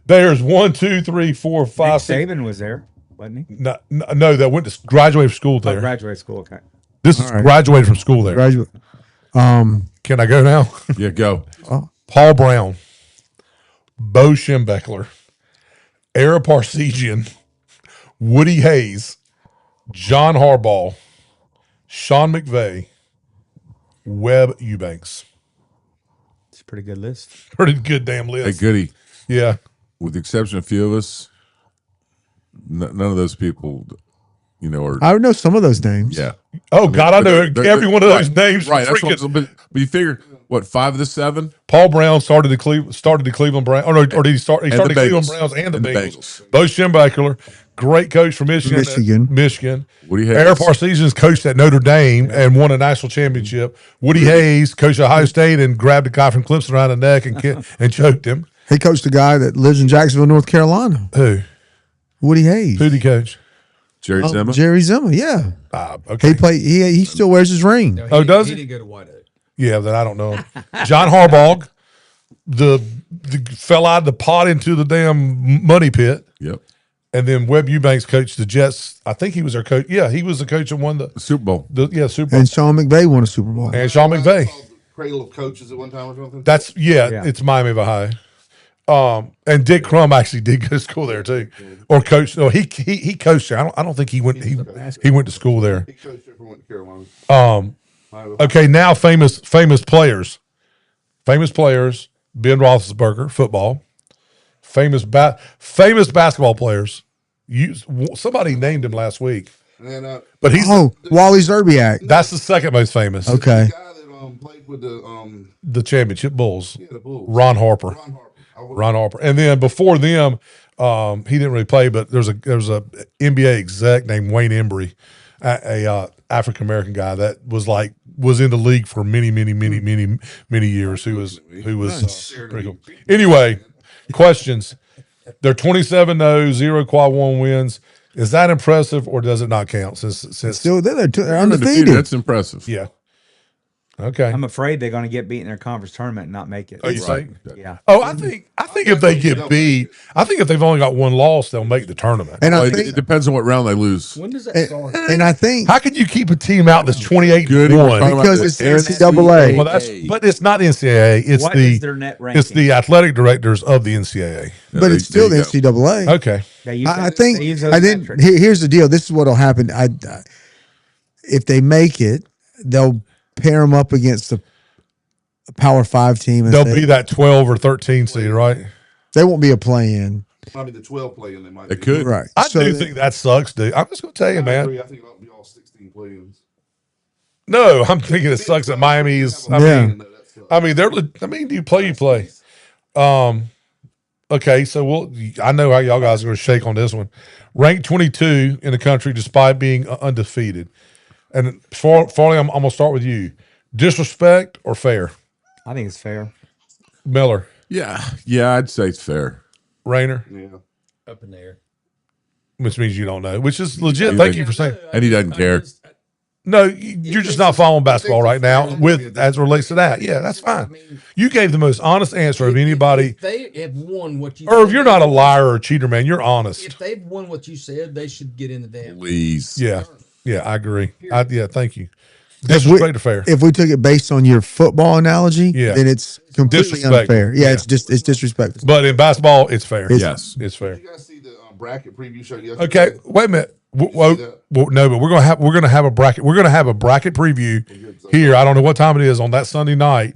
There's 1, 2, 3, 4, Nick 5, 6. Saban was there, wasn't he? No, that went to graduated from school there. Graduate school. Okay. This is All right. graduated from school there. Graduate. Can I go now? Yeah, go. Paul Brown, Bo Schembechler, Ara Parseghian, Woody Hayes, John Harbaugh, Sean McVay, Webb Eubanks. It's a pretty good list. Pretty good damn Hey, list. goody. Yeah. With the exception of a few of us, none of those people, are I know some of those names. yeah. Oh God, I know They're- every one of those right, names. Right. That's Freaking- but you figure what 5 of the 7? Paul Brown started the Cleveland Browns. Oh no, or did he start? He started the the Cleveland Bengals. Browns and the And the Bengals. Bengals. Bo Schembechler, great coach from Michigan. Michigan. Woody Hayes. Ara Parseghian's coached at Notre Dame and won a national championship. Woody Hayes coached at Ohio State and grabbed a guy from Clemson around the neck and choked him. He coached a guy that lives in Jacksonville, North Carolina. Who? Woody Hayes. Who'd he coach? Jerry Zimmer. Jerry Zimmer, yeah. Okay. He played. He still wears his ring. Oh, does he? he? Didn't go to White Oak. Yeah, then I don't know. John Harbaugh, the fell out of the pot into the damn money pit. Yep. And then Webb Eubanks coached the Jets. I think he was their coach. Yeah, he was the coach that won The Super Bowl. Super Bowl. And Sean McVay won a Super Bowl. And Sean McVay. Cradle of coaches at one time or something. That's it's Miami of Ohio. And Dick Crum actually did go to school there too, or coached. No, he coached there. I don't think he went. He went to school there. He coached there for went to Carolina. Okay, now famous players. Famous players. Ben Roethlisberger, football. Famous basketball players. Somebody named him last week, And but he's Wally Zerbiak. that's the second most famous. Okay. the guy that played with The championship Bulls. the Bulls. Ron Harper. Ron Harper. Ron Harper. And then before them, he didn't really play, but there's a NBA exec named Wayne Embry, a African American guy that was in the league for many years. Who was pretty cool. Anyway, questions. They're 27-0, 0 quad 1 wins. Is that impressive or does it not count? Since Still, they're undefeated. Undefeated. That's impressive. yeah. Okay. I'm afraid they're going to get beat in their conference tournament and not make it. Oh, you Right. think? Yeah. Oh, I think if they get beat, I think if they've only got one loss, they'll make the tournament. And Well, I it think, depends on what round they lose. When does that start? and I think How can you keep a team out that's 28 Good. and We're 1? talking about because the it's NCAA. Well, but it's not NCAA. It's What the is their net ranking? it's the athletic directors of the NCAA. but it's still the NCAA. Okay. They use I those- think they use those I think metrics. here's the deal. This is what'll happen. If they make it, they'll pair them up against the Power 5 team, and They'll say- be that 12 or 13 seed, right? they won't be a play-in, I mean, the 12 play-in, they might. It could. right? I So do they- think that sucks, dude. I'm just going to tell you, I man. agree. I think it'll be all 16 play-ins. No, I'm thinking it sucks that Miami's. Yeah. I mean, you play. Okay, so I know how y'all guys are going to shake on this one. Ranked 22 in the country despite being undefeated. And Farley, I'm going to start with you. Disrespect or fair? I think it's fair. Miller, Yeah, I'd say it's fair. Rayner, Yeah. Up in there. which means you don't know, which is legit. You Thank think- you for saying. And he doesn't care. No, you're just not following basketball right now with as it relates to that. Yeah, that's fine. You gave the most honest answer of anybody. If they have won what you Or if said, you're not a liar or a cheater, man, you're honest. if they've won what you said, they should get in the damn. Please. Yeah, I agree. Thank you. If Disrespect or fair? If we took it based on your football analogy, Yeah. then it's completely Disrespectful. unfair. Yeah, Yeah. it's disrespectful. But in basketball, it's fair. Yes. It's fair. Did you guys see the bracket preview show yesterday? Okay, wait a minute. No, but we're gonna have a bracket. We're gonna have a bracket preview here. I don't know what time it is on that Sunday night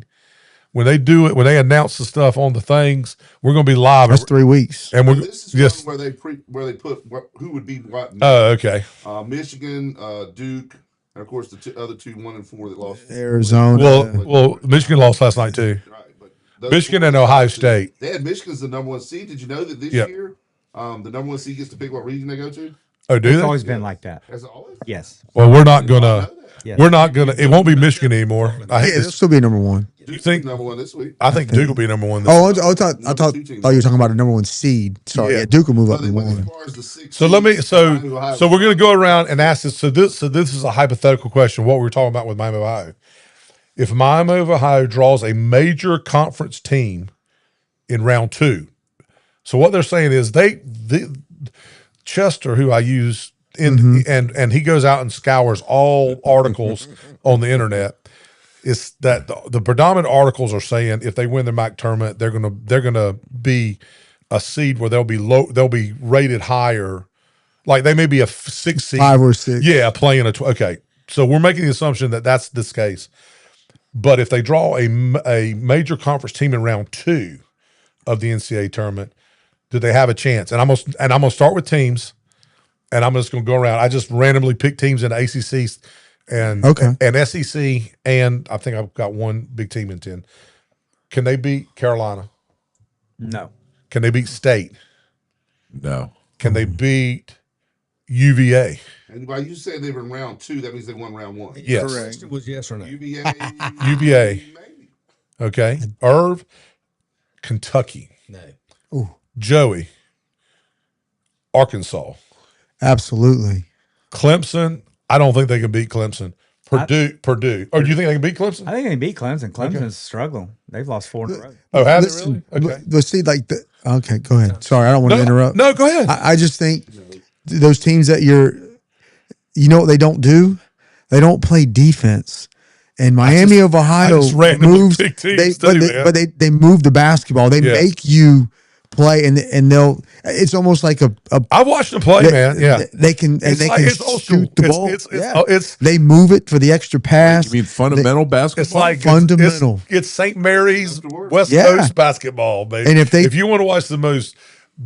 when they do it. When they announce the stuff on the things, we're gonna be live. That's 3 weeks. And we're This is yes. one where they put who would be what. Oh, okay. Michigan, Duke, and of course the other 2, 1 and 4 that lost. Arizona. Well, Michigan lost last night too. Right, but those Michigan 4 and Ohio State. They had Michigan as the number 1 seed. Did you know that this Yep. year, the number 1 seed gets to pick what region they go to? Oh, do It's they? always been like that. Has it always? Yes. Well, we're not gonna. Yes. We're not gonna. It won't be Michigan anymore. I hate Yeah, they'll this. still be number one. Do you think? Number 1 this week. I think Duke will be number one. This Oh, I thought you were talking about the number 1 seed. Sorry, Yeah. yeah, Duke will move up But to as 1. far as the 6 So let me. seeds, So Ohio- so we're gonna go around and ask this. So this is a hypothetical question. What we were talking about with Miami of Ohio. If Miami of Ohio draws a major conference team in round 2, so what they're saying is Chester, who I use and he goes out and scours all articles on the internet. Is that the predominant articles are saying if they win the MAC tournament, they're gonna be a seed where they'll be rated higher. Like they may be a 6 seed, 5 or 6. yeah, playing okay. So we're making the assumption that that's this case. But if they draw a major conference team in round 2 of the NCAA tournament, do they have a chance? And I'm gonna start with teams, and I'm just gonna go around. I just randomly pick teams in the ACC and SEC, and I think I've got one big team in 10. Can they beat Carolina? No. Can they beat State? No. Can they beat UVA? And by you saying they were in round 2, that means they won round 1. Yes. It was yes or no. UVA. UVA. Maybe. Okay. Irv, Kentucky. No. Joey, Arkansas. Absolutely. Clemson, I don't think they can beat Clemson. Purdue. Or do you think they can beat Clemson? I think they beat Clemson. Clemson's struggling. They've lost 4 in a row. Oh, have Listen, they really? Okay. But see, okay, go ahead. Sorry, I don't want to interrupt. No, go ahead. I just think those teams that you know what they don't do? They don't play defense. And Miami of Ohio just randomly moves, pick teams too, man. but they move the basketball. They Yeah. make you play, and it's almost like I watched them play, man. Yeah. they can old school. shoot the ball. It's They move it for the extra pass. You mean fundamental basketball? It's like Fundamental. It's St. Mary's West Yeah. Coast basketball, baby. And if you want to watch the most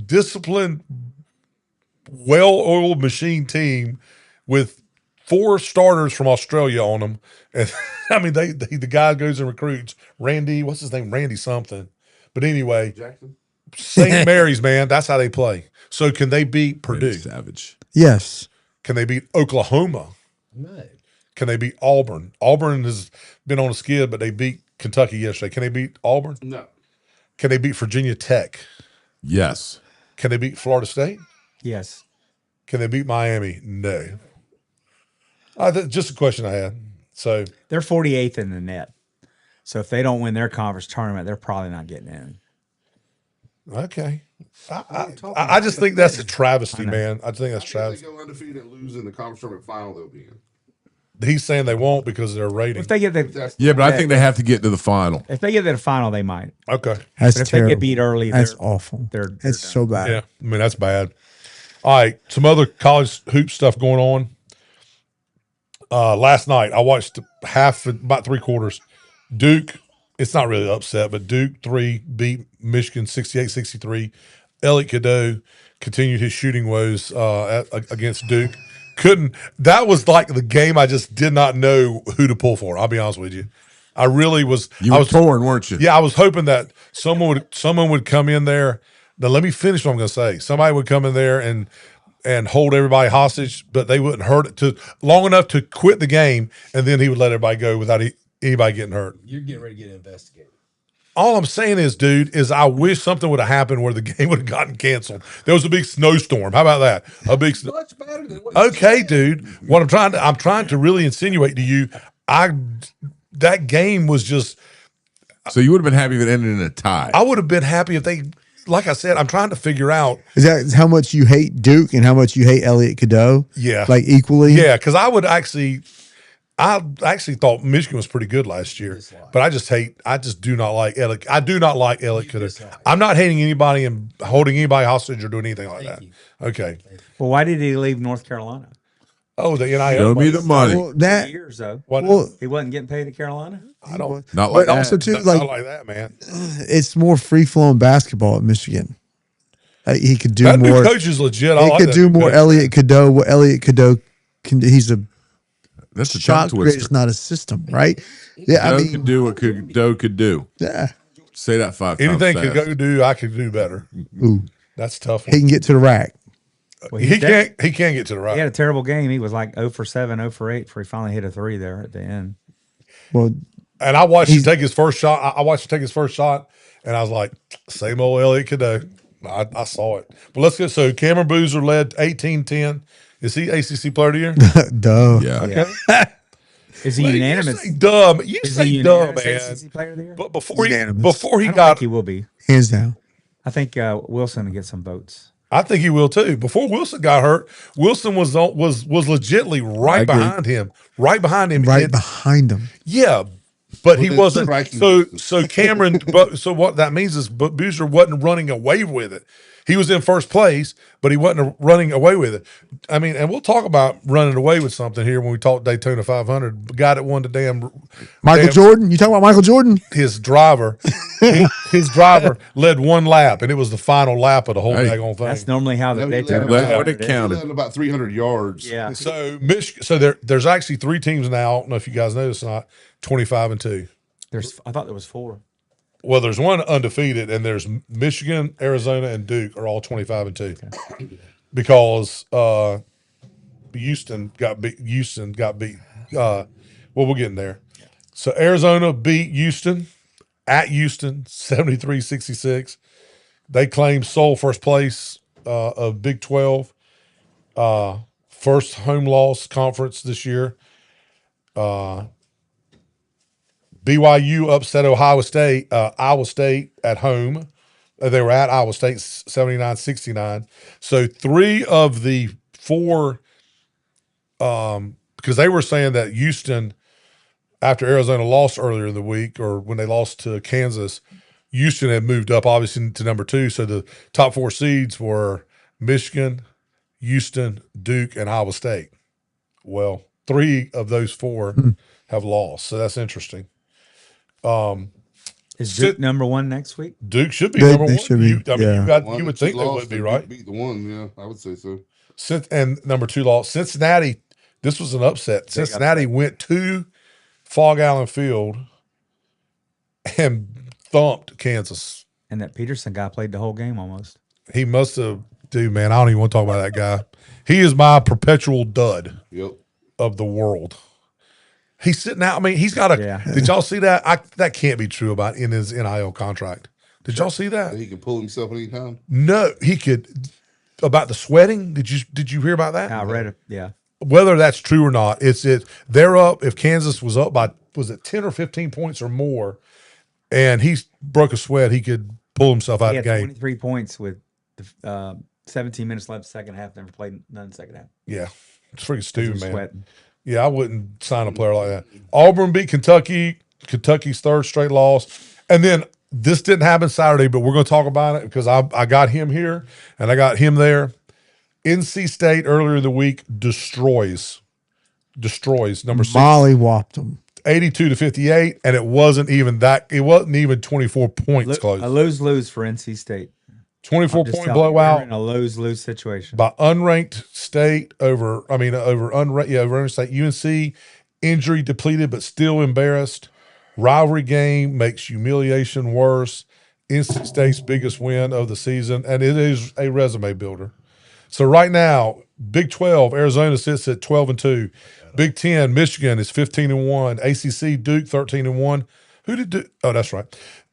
disciplined, well-oiled machine team with 4 starters from Australia on them, and I mean the guy goes and recruits Randy. What's his name? Randy something. But anyway, Jackson. St. Mary's, man, that's how they play. So can they beat Purdue? Savage. Yes. Can they beat Oklahoma? No. Can they beat Auburn? Auburn has been on a skid, but they beat Kentucky yesterday. Can they beat Auburn? No. Can they beat Virginia Tech? Yes. Can they beat Florida State? Yes. Can they beat Miami? No. Just a question I had. So They're 48th in the net. So if they don't win their conference tournament, they're probably not getting in. okay, I just think that's a travesty, man. I think that's If they travesty. go undefeated and lose in the conference tournament final, they'll be in. He's saying they won't because of their rating. If they get the That's Yeah, but I think they have to get to the final. if they get to the final, they might. Okay, That's But if terrible. they get beat early, That's they're awful. they're It's done. so bad. yeah, I mean that's bad. All right, some other college hoop stuff going on. Last night I watched about 3/4. Duke, it's not really upset, but Duke 3 beat Michigan 68-63. Elliot Cadeau continued his shooting woes against Duke. That was like the game I just did not know who to pull for. I'll be honest with you. I really was. You I were was torn, weren't you? Yeah, I was hoping that someone would come in there. Now let me finish what I'm going to say. Somebody would come in there and hold everybody hostage, but they wouldn't hurt it to long enough to quit the game, and then he would let everybody go without anybody getting hurt. You're getting ready to get investigated. All I'm saying is, dude, I wish something would have happened where the game would have gotten canceled. There was a big snowstorm. How about that? A big Much better than what Okay, dude. What I'm trying to really insinuate to you, that game was just. So you would have been happy if it ended in a tie. I would have been happy if they, like I said, I'm trying to figure out. Is that how much you hate Duke and how much you hate Elliot Cadeau? Yeah. Like equally? Yeah, because I actually thought Michigan was pretty good last year, but I just do not like Elliot. I do not like Elliot Cadeau. I'm not hating anybody and holding anybody hostage or doing anything like that. Okay. Well, why did he leave North Carolina? Oh, the NIL. Show me the money. Well, that Years though. What? well, He wasn't getting paid at Carolina. I don't. Not like but also that. too Not like like that, man. it's more free flowing basketball at Michigan. He could do That new more. coach is legit. I He like could that do new more coach. Elliot Cadeau. What Elliot Cadeau can do. He's a That's a shot tongue creator. It's twister. not a system, right? Yeah, I Doe mean, could do what Doe could do. yeah. Say that 5 Anything times could fast. go do, I could do better. Ooh, That's a tough. he One. can get to the rack. Well, He can't get to the He had right. a terrible game. He was like 0 for 7, 0 for 8 before he finally hit a 3 there at the end. Well, And I watched him take his first shot. I watched him take his first shot, and I was like, same old Elliot Cadeau. I saw it. But let's get so Cameron Boozer led 18-10. Is he ACC Player of the Year? duh. Yeah. Okay. Is he unanimous? You say dumb. You Is say he dumb, unanimous man. ACC Player of the Year? But before Unanimous. he I don't got, think he will be. Hands down. I think Wilson will get some votes. I think he will too. Before Wilson got hurt, Wilson was legitly right agree. behind him. Right behind him. Right And- behind him. Yeah, but he the wasn't. striking- So Cameron. So what that means is, Boozer wasn't running away with it. He was in first place, but he wasn't running away with it. I mean, and we'll talk about running away with something here when we talk Daytona 500. The guy that won the Michael damn- Jordan. You talking about Michael Jordan? his driver, his driver led one lap, and it was the final lap of the whole Hey, daggone thing. That's normally how the No, he Daytona led- Let 500 it is. count. He led about 300 yards. Yeah. So Michigan. So there's actually 3 teams now. I don't know if you guys know this or not. 25-2. I thought there was 4. Well, there's one undefeated, and there's Michigan, Arizona, and Duke are all 25-2 because Houston got beat. Well, we'll get in there. So Arizona beat Houston at Houston 73-66. They claim sole first place of Big 12, first home loss conference this year. BYU upset Iowa State at home. They were at Iowa State 79-69. So 3 of the 4, because they were saying that Houston, after Arizona lost earlier in the week, or when they lost to Kansas, Houston had moved up obviously to number 2. So the top 4 seeds were Michigan, Houston, Duke, and Iowa State. Well, 3 of those 4 have lost. So that's interesting. Is Duke number 1 next week? Duke should be They number 1. should be, yeah. You would think they would be, right? Beat the one, yeah, I would say so. And number 2 lost. Cincinnati, this was an upset. Cincinnati went to Fog Island Field and thumped Kansas. And that Peterson guy played the whole game almost. He must have, dude, man, I don't even want to talk about that guy. He is my perpetual dud Yep. of the world. He's sitting out. I mean, he's got a. Yeah. Did y'all see that? That can't be true about in his NIL contract. Did y'all see that? He can pull himself anytime. No, he could. About the sweating. Did you hear about that? I read it. Yeah. whether that's true or not, they're up. If Kansas was up by, was it 10 or 15 points or more, and he broke a sweat, he could pull himself out He of had the game. 23 points with 17 minutes left second half. Never played none second half. Yeah, it's freaking 'Cause he stupid, was man. sweating. Yeah, I wouldn't sign a player like that. Auburn beat Kentucky. Kentucky's third straight loss, and then this didn't happen Saturday, but we're going to talk about it because I got him here and I got him there. NC State earlier in the week destroys number 6. Molly whopped them. 82-58, and it wasn't even 24 points close. A lose for NC State. 24 Just point tell you, blowout we're in a lose situation. by unranked state over unranked state. UNC injury depleted but still embarrassed. Rivalry game makes humiliation worse. NC State's biggest win of the season, and it is a resume builder. So right now, Big 12, Arizona sits at 12-2. Big 10, Michigan is 15-1. ACC, Duke 13-1. Who did Duke? Oh, that's right.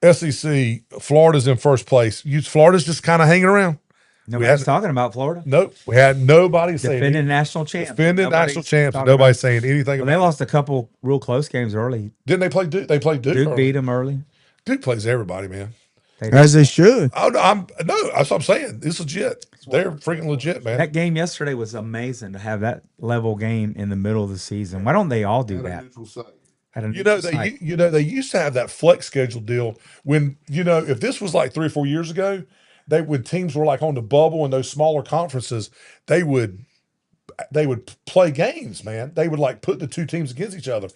SEC, Florida's in first place. Florida's just kind of hanging around. Nobody's talking about Florida. Nope, we had nobody saying Defending national champs. defending Nobody's national champs. talking Nobody's about- saying anything Well, they about. lost a couple real close games early. Didn't they play Duke? They played Duke. Duke early. beat them early. Duke plays everybody, man. As they should. Oh no, that's what I'm saying. It's legit. They're freaking legit, man. That game yesterday was amazing to have that level game in the middle of the season. Why don't they all do At a that? neutral site. At a You know, neutral site? they used to have that flex schedule deal when, if this was like 3 or 4 years ago, when teams were like on the bubble in those smaller conferences, they would play games, man. They would like put the two teams against each other.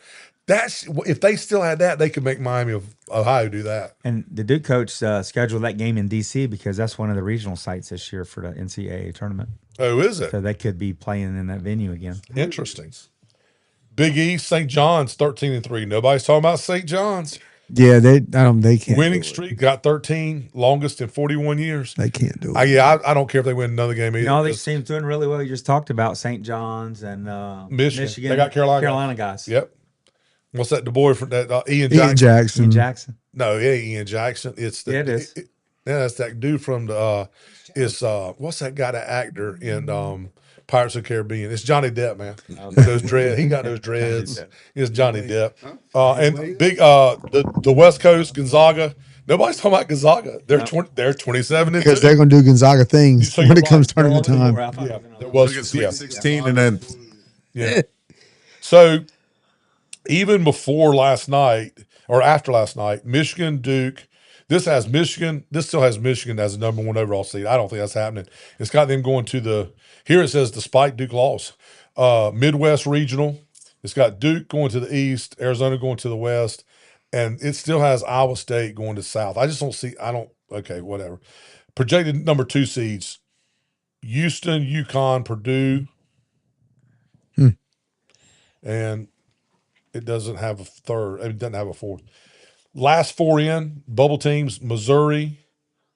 If they still had that, they could make Miami of Ohio do that. And the Duke coach scheduled that game in D.C. because that's one of the regional sites this year for the NCAA tournament. Oh, is it? So they could be playing in that venue again. Interesting. Big East, St. John's 13-3. Nobody's talking about St. John's. Yeah, they can't Winning do it. streak got 13, longest in 41 years. They can't do it. I don't care if they win another game either. All these teams doing really well. You just talked about St. John's and Michigan. They got Carolina guys. Yep. What's that? The boy from that Ian Ian Jackson? Jackson. Ian Jackson. No, it ain't Ian Jackson. It's the, Yeah, it is. Yeah, it's that dude from the what's that guy, that actor in Pirates of the Caribbean? It's Johnny Depp, man. Those dreads. He got those dreads. It's Johnny Depp. And big the West Coast, Gonzaga. Nobody's talking about Gonzaga. They're 27-2. Because they're going to do Gonzaga things So when you're it comes right. tournament time. Yeah, there was Sweet 16 and then Yeah. So even before last night or after last night, Michigan, Duke, this still has Michigan as the number 1 overall seed. I don't think that's happening. It's got them going to here it says despite Duke loss, Midwest Regional. It's got Duke going to the east, Arizona going to the west, and it still has Iowa State going to south. Okay, whatever. Projected number 2 seeds, Houston, UConn, Purdue, and it doesn't have a third. It doesn't have a fourth. Last 4 in, bubble teams, Missouri,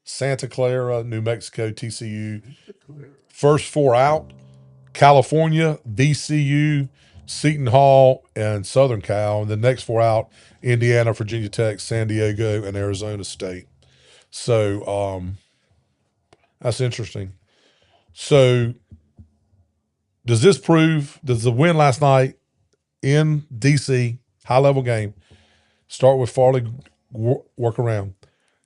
Santa Clara, New Mexico, TCU. First 4 out, California, VCU, Seton Hall, and Southern Cal. And the next 4 out, Indiana, Virginia Tech, San Diego, and Arizona State. So that's interesting. So does the win last night in DC, high-level game, start with Farley, work around.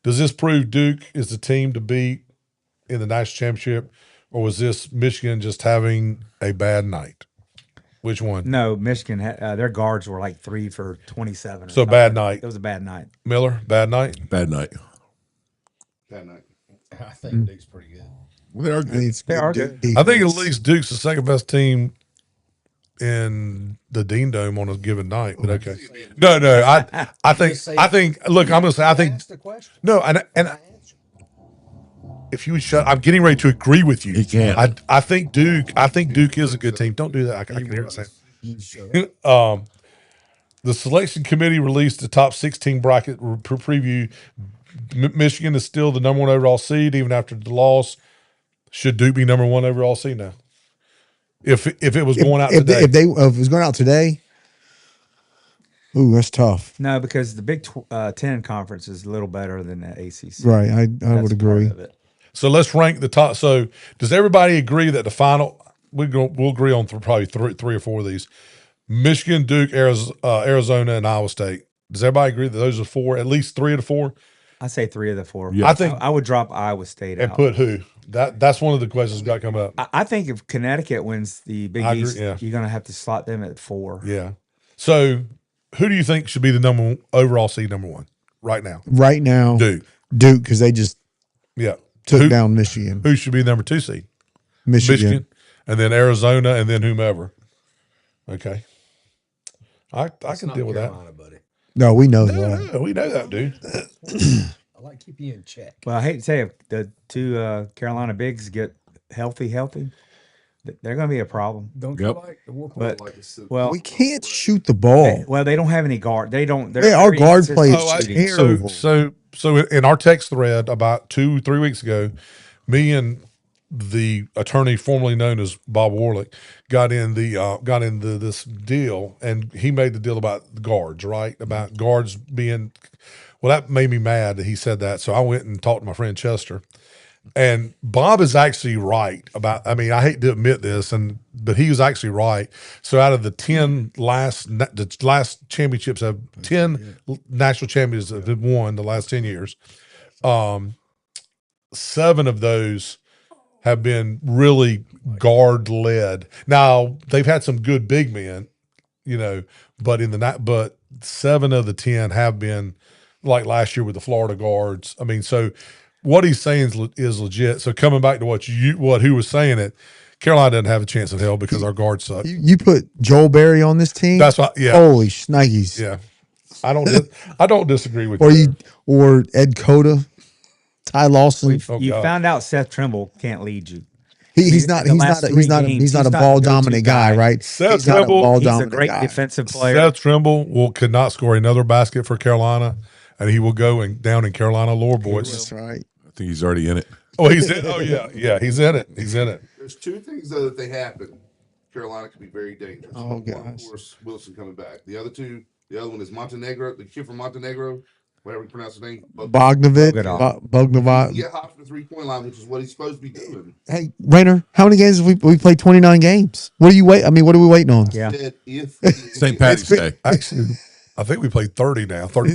Does this prove Duke is the team to beat in the national championship, or was this Michigan just having a bad night? Which one? No, Michigan, their guards were like 3 for 27. So bad night. It was a bad night. Miller, bad night? bad night. That night. I think Duke's pretty good. Well, they are good. They are good. I think at least Duke's the second best team in the Dean Dome on a given night, but okay. No, I think look, I'm gonna say I think Ask the question. no, and if you would shut, I'm getting ready to agree with you. You can't. I think Duke is a good team. Don't do that. I can hear it saying. The selection committee released the top 16 bracket preview. Michigan is still the number 1 overall seed even after the loss. Should Duke be number 1 overall seed now? If it was going out today, If it was going out today, ooh, that's tough. No, because the Big 10 conference is a little better than the ACC. Right, I That's would part agree. of it. so let's rank the top. So does everybody agree that the final? we'll agree on probably three or four of these. Michigan, Duke, Arizona, and Iowa State. Does everybody agree that those are four? At least three of the four. I say 3 of the 4. Yeah. I think I would drop Iowa State and out. put who? That's one of the questions got to come up. I think if Connecticut wins the Big I agree, East, yeah. you're going to have to slot them at 4. Yeah. So, who do you think should be the overall seed number 1 right now? Right now, Duke. because they just Yeah. took down Michigan. Who should be number 2 seed? Michigan. And then Arizona, and then whomever. Okay. I can Not deal with that. Carolina, buddy. No, we know that. No, we know that, dude. I like to keep you in check. Well, I hate to say it, if the 2 Carolina bigs get healthy, they're going to be a problem. Don't Yep. you like the Wolf? But Like it's a- well, We can't shoot the ball. they don't have any guard. They don't. Yeah, our very guard inconsistent play is Oh, shooting. terrible. So in our text thread about 2-3 weeks ago, me and the attorney formerly known as Bob Warlick got into this deal, and he made the deal about guards, right? About guards being. Well, that made me mad that he said that. So I went and talked to my friend Chester, and Bob is actually right about. I mean, I hate to admit this, but he was actually right. So out of the last championships, have 10 national champions that have won the last 10 years. 7 of those have been really guard led. Now they've had some good big men, but 7 of the 10 have been like last year with the Florida guards. I mean, so what he's saying is legit. So coming back to who was saying it, Carolina doesn't have a chance in hell because our guards suck. You put Joel Berry on this team. That's why, yeah, Holy shnikes. yeah. I don't disagree with Or you. or Ed Cota, Ty Lawson. You God. found out Seth Trimble can't lead you. He's not. The He's last not. 3 He's not. games, He's not a he's not ball the go-to dominant guy, guy. right? Seth He's not a Trimble, ball He's a dominant great guy. defensive player. Seth Trimble could not score another basket for Carolina, and he will go down in Carolina lore boys. That's right. I think he's already in it. Oh, he's in. Oh, yeah, he's in it. He's in it. There's 2 things though that they happen. Carolina could be very dangerous. Oh, One, gosh. of course, Wilson coming back. The other one is Montenegro, the kid from Montenegro, whatever you pronounce his name. Bogdanovich. Bogdanov. Bogdanov. He get hot from the 3-point line, which is what he's supposed to be doing. Hey, Rainer, how many games have we played? 29 games. What are you wait? I mean, what are we waiting on? Yeah. Said if St. Patty's Day. Actually, I think we played 30 now. 30.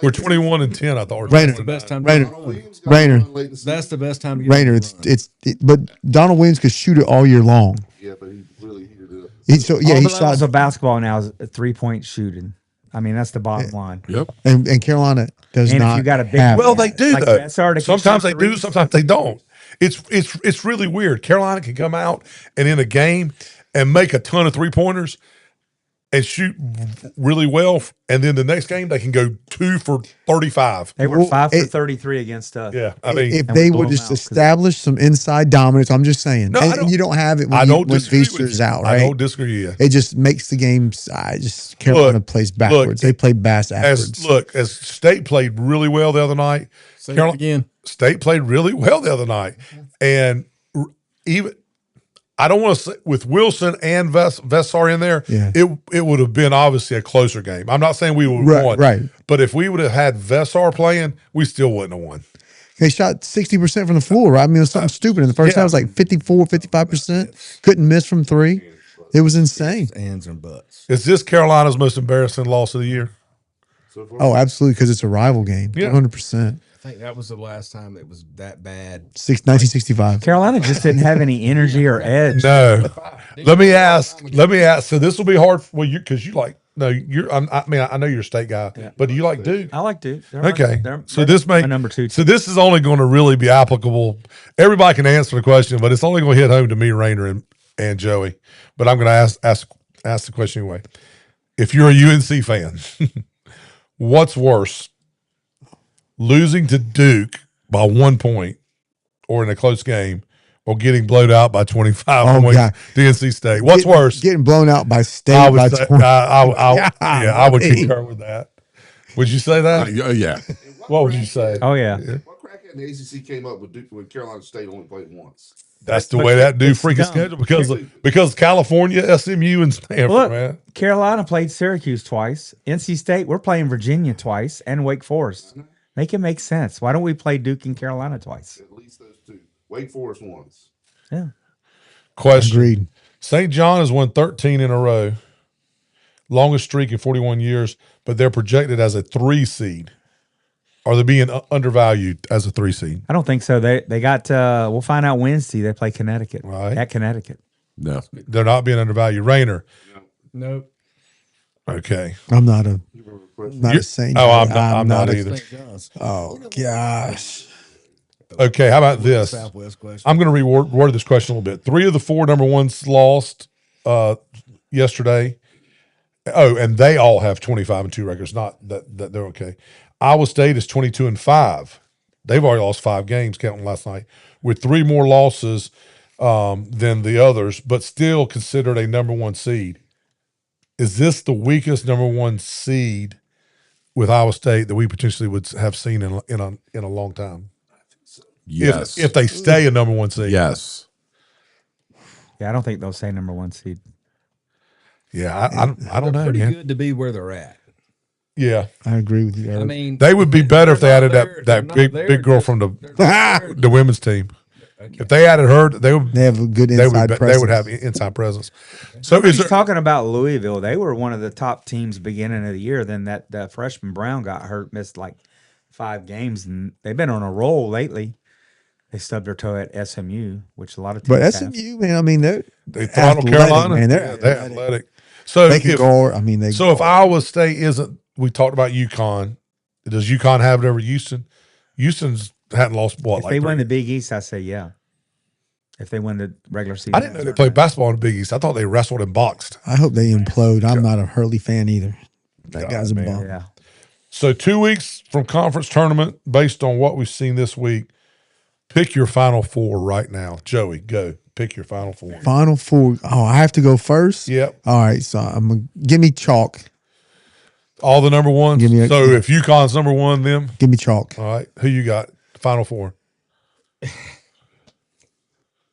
We're 21-10. I thought. Rainer, The best time. Rainer, To run. Rainer. That's the best time to get Rainer, on the run. but Donald Williams could shoot it all year long. Yeah, but he really heated it up. He All he the shot, levels of basketball now is a 3-point shooting. I mean, that's the bottom line. Yep. and Carolina does And not. if you got a big have Well, that. they do Like though. Bessard, if you Sometimes shoot they do. threes. Sometimes they don't. It's really weird. Carolina can come out and in a game and make a ton of 3-pointers and shoot really well, and then the next game they can go 2 for 35. They were Well, 5 for it- 33 against us. Yeah, I mean, if and they we would blew 'em just out 'cause- establish some inside dominance, I'm just saying. No, I and don't- you don't have it when, I don't when disagree with Feaster's you. out, I right? don't disagree. Yeah. It just makes the games. Carolina plays backwards. They play backwards. As State played really well the other night. Say it again. State played really well the other night, and even I don't want to say with Wilson and Vessar in there, Yeah. it would have been obviously a closer game. I'm not saying we would have won, right. But if we would have had Vessar playing, we still wouldn't have won. They shot 60% from the floor, right? I mean, it was something stupid. In the first yeah. half, it was like 54, 55%. Couldn't miss from 3. It was insane. Ands and buts. Is this Carolina's most embarrassing loss of the year? So far, Oh, absolutely, because it's a rival game. Yeah. 100%. I think that was the last time it was that bad. 1965. Carolina just didn't have any energy or edge. No. Let me ask. So this will be hard for you because you like. No, I know you're a State guy, but do you like Duke? I like Duke. Okay. So they're this may my number 2. So this is only going to really be applicable. Everybody can answer the question, but it's only going to hit home to me, Rainer, and Joey. But I'm going to ask the question anyway. If you're a UNC fan, what's worse, losing to Duke by 1 point, or in a close game, or getting blown out by 25 Oh, points God. to NC State? What's worse? Getting blown out by State I by would say, 20. I would concur with that. Would you say that? Yeah. What would you say? Oh, yeah. what crackhead in the ACC came up with Duke when Carolina State only played once? That's the way that new It's freaking dumb. schedule because California, SMU, and Stanford, Look, man. Carolina played Syracuse twice. NC State, we're playing Virginia twice, and Wake Forest. Make it make sense. Why don't we play Duke and Carolina twice? At least those 2. Wake Forest once. Yeah. Question. Agreed. St. John has won 13 in a row, longest streak in 41 years, but they're projected as a 3 seed. Are they being undervalued as a 3 seed? I don't think so. They got. We'll find out Wednesday. They play Connecticut. Right. At Connecticut. No. They're not being undervalued. Rayner. Nope. Okay. I'm not a Saint. Oh, I'm not either. St. John's. Oh gosh. Okay, how about this? Southwest question. I'm going to reword this question a little bit. 3 of the 4 number ones lost yesterday. Oh, and they all have 25-2 records. Not that they're okay. Iowa State is 22-5. They've already lost 5 games, counting last night, with 3 more losses than the others, but still considered a number 1 seed. Is this the weakest number 1 seed with Iowa State that we potentially would have seen in a long time? Yes. If they stay a number 1 seed. Yes. Yeah, I don't think they'll say number 1 seed. Yeah, I don't know, Pretty man. good to be where they're at. Yeah, I agree with you, Eric. I mean, they would be better if they they're added not there- they're that not big there big girl just- from they're not there. the women's team. Okay. If they added her, they would They have a good they inside would presence. they would have inside presence. So is He's there, talking about Louisville. They were one of the top teams beginning of the year. Then that freshman Brown got hurt, missed like 5 games, and they've been on a roll lately. They stubbed their toe at SMU, which a lot of teams But have. SMU, man, I mean, they're Throttle athletic, Carolina? man. Yeah, They're they're athletic. athletic. So They can if, guard. I mean, they. so if Iowa State isn't, we talked about UConn. Does UConn have it over Houston? Houston's hadn't lost what? If like they win 3? the Big East, I say yeah. If they win the regular season, I didn't know they played basketball in the Big East. I thought they wrestled and boxed. I hope they implode. I'm not a Hurley fan either. That God, guy's a man. bum. Yeah, So 2 weeks from conference tournament, based on what we've seen this week, pick your Final 4 right now. Joey, go. Pick your Final 4. Final 4. Oh, I have to go first. Yep. All right, so I'm gonna give me chalk. All the number ones. Give me a- So if UConn's number 1, them. Give me chalk. All right. Who you got? Final 4.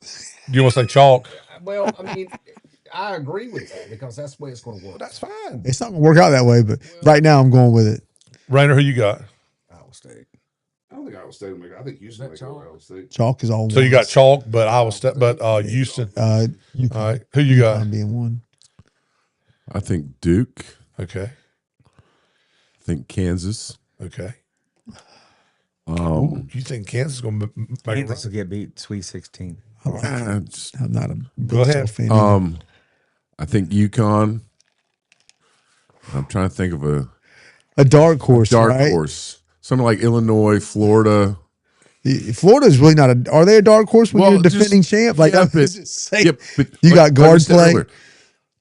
Do you want to say chalk? Well, I mean, I agree with that because that's the way it's going to work. That's fine. It's not gonna work out that way, but right now I'm going with it. Rayner, who you got? Iowa State. I don't think Iowa State will make it. I think Houston Is will that make it over Iowa State. Chalk is all. So you got ones. chalk, but Iowa State, but Houston. You All right. Who you got? being one. I think Duke. Okay. I think Kansas. Okay. Um, You think Kansas is going to make a Kansas will run? get beat Sweet 16. I'm not a Go ahead. fan. either. I think UConn. I'm trying to think of a A dark horse. dark right? horse. Something like Illinois, Florida. Florida's really not a. Are they a dark horse when Well, you're a defending champ? Like yeah, I but- was just saying, Yeah, but you got like guard we said play. earlier,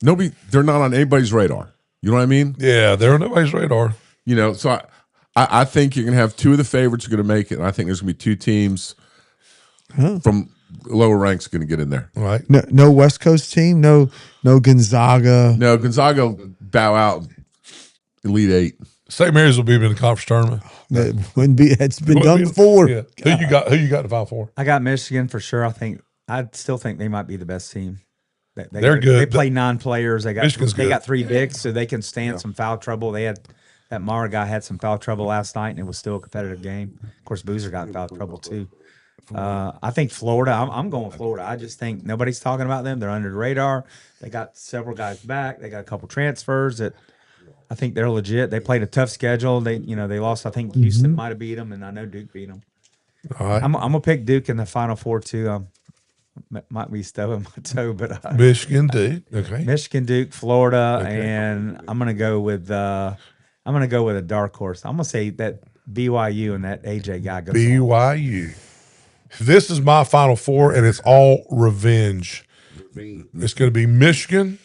nobody, they're not on anybody's radar. You know what I mean? Yeah, they're on nobody's radar. You know, so I think you're going to have 2 of the favorites are going to make it. And I think there's going to be 2 teams from lower ranks going to get in there. All right. No West Coast team. No Gonzaga. No, Gonzaga will bow out Elite 8. St. Mary's will be in the conference tournament. That wouldn't be. It's been done before. Yeah. Who you got? Who you got in the Final 4? I got Michigan for sure. I still think they might be the best team. They're good. They play 9 players. They got Michigan's they good. got 3 bigs, so they can stand some foul trouble. They had that Mara guy had some foul trouble last night, and it was still a competitive game. Of course, Boozer got in foul trouble too. I think Florida. I'm going Florida. I just think nobody's talking about them. They're under the radar. They got several guys back. They got a couple transfers that I think they're legit. They played a tough schedule. They lost. I think Houston might have beat them, and I know Duke beat them. All right. I'm gonna pick Duke in the Final 4 too. Might be stubbing my toe, but Michigan, Duke. Okay. Michigan, Duke, Florida, Okay. and I'm gonna go with a dark horse. I'm gonna say that BYU and that AJ guy goes. BYU. This is my Final 4, and it's all revenge. It's going to be Michigan.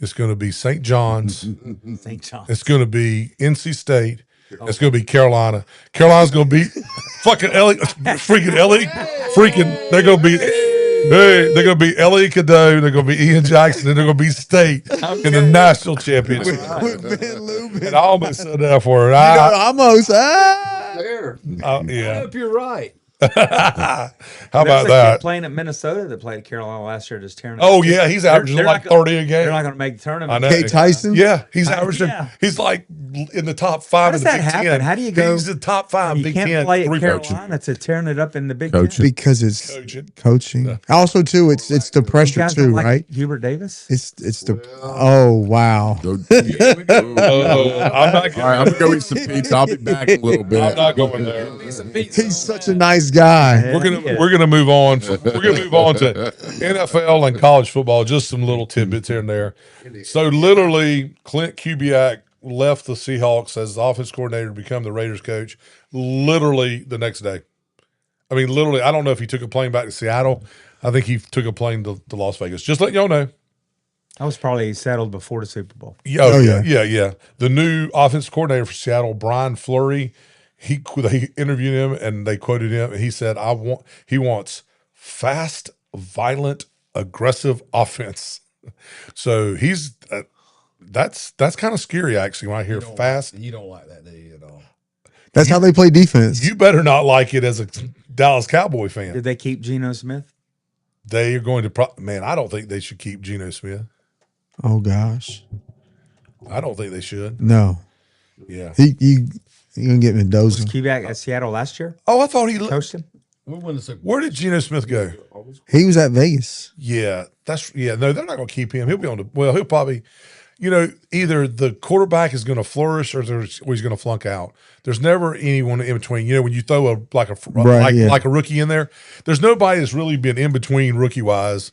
It's going to be St. John's. St. John. It's going to be NC State. It's going to be Carolina. Carolina's going to beat fucking LA. Freaking LA. Freaking. They're going to be. Hey, they're going to be Ellie Cadeau. They're going to be Ian Jackson. And they're going to be State in the national championship. With Ben Lubin. And I almost said that for her. Almost. There. Yeah. I hope you're right. How There's about a that? kid playing at Minnesota that played Carolina last year, just tearing. Oh up. yeah, he's They're- averaging they're like not gonna- 30 a game. They're not going to make the tournament. I know. Kate Tyson? Yeah, he's averaging. yeah. He's like in the top 5 does in the that Big happen? Ten. How do you go He's the top 5 You Big can't Ten. play at three Carolina to tearing it up in the Big Coaching. Ten. Because it's coaching. coaching. Also, too, it's the You pressure guys don't too, like right? Hubert Davis. It's the oh wow. Go- I'm not. All right, I'm gonna go eat some pizza. I'll be back in a little bit. I'm not going there. He's such a nice guy. We're gonna move on. We're gonna move on to NFL and college football. Just some little tidbits here and there. So literally, Clint Kubiak left the Seahawks as the offense coordinator to become the Raiders coach. Literally the next day. I mean, literally. I don't know if he took a plane back to Seattle. I think he took a plane to Las Vegas. Just let y'all know. I was probably settled before the Super Bowl. Yeah, Oh, yeah. The new offensive coordinator for Seattle, Brian Fleury, they interviewed him and they quoted him, and he said, he wants fast, violent, aggressive offense." So he's that's kind of scary actually when I hear fast. You don't like that, do you, at all? That's how they play defense. You better not like it as a Dallas Cowboy fan. Did they keep Geno Smith? They are going to man. I don't think they should keep Geno Smith. Oh gosh, I don't think they should. no. Yeah. You gonna get Was Mendoza? Kubiak at Seattle last year? Oh, I thought Coached him? We won the Super Bowl. Where did Geno Smith go? He was at Vegas. Yeah, no, they're not going to keep him. He'll be on he'll probably, either the quarterback is going to flourish or he's going to flunk out. There's never anyone in between. When you throw like a rookie in there, there's nobody that's really been in between rookie wise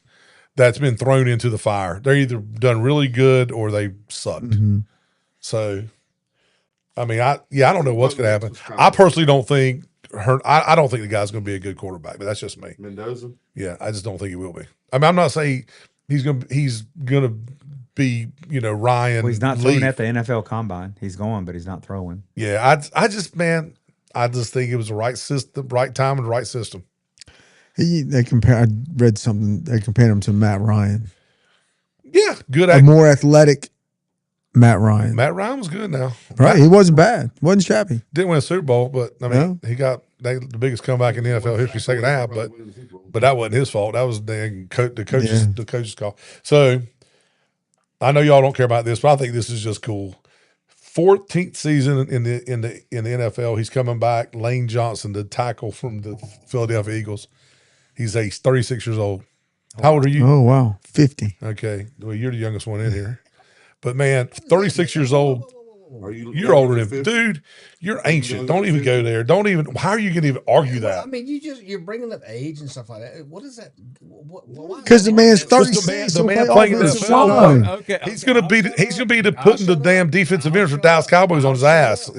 that's been thrown into the fire. They're either done really good or they sucked. Mm-hmm. So, I mean, I don't know what's going to happen. I personally don't think I don't think the guy's going to be a good quarterback, but that's just me. Mendoza. Yeah, I just don't think he will be. I mean, I'm not saying he's gonna be, Ryan. Well, he's not throwing Leaf. at the NFL Combine. He's going, but he's not throwing. Yeah, I just think it was the right system, right time, and the right system. I read something. They compared him to Matt Ryan, Yeah, good. a more athletic Matt Ryan. Matt Ryan was good now. Right, he wasn't bad. Wasn't shabby. Didn't win a Super Bowl, but I mean, he got the biggest comeback in the NFL history, second half. But that wasn't his fault. That was the coach's call. So I know y'all don't care about this, but I think this is just cool. 14th season in the NFL. He's coming back. Lane Johnson, the tackle from the Philadelphia Eagles. He's 36 years old. How old are you? Oh wow, 50. Okay, well you're the youngest one in here. But man, 36 years old. Are you? You're older than dude. You're ancient. Don't even go there. Don't even. How are you going to even argue Well, I that? mean, you're bringing up age and stuff like that. What is that? Because the man's Just 36. the man he'll playing in the offensive NFL. line. Okay, He's going to be. He's going to be putting the damn defensive end for Dallas Cowboys on his ass.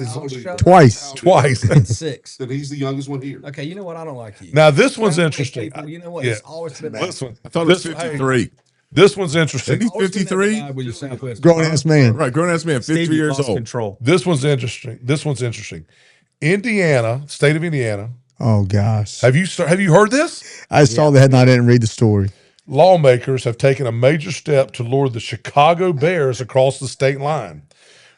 Twice. Twice. 6. Then he's the youngest one here. Okay, you know what? I don't like you. Now this one's Like interesting. people, you know what? Yeah. It's always been This one. I thought it was This- 53. This one's interesting. Isn't he 53? With your Southwest Grown ass man. Right, grown ass man, 53 Steve, you years lost old. control. This one's interesting. Indiana, state of Indiana. Oh gosh. Have you heard this? I saw the headline. I didn't read the story. Lawmakers have taken a major step to lure the Chicago Bears across the state line,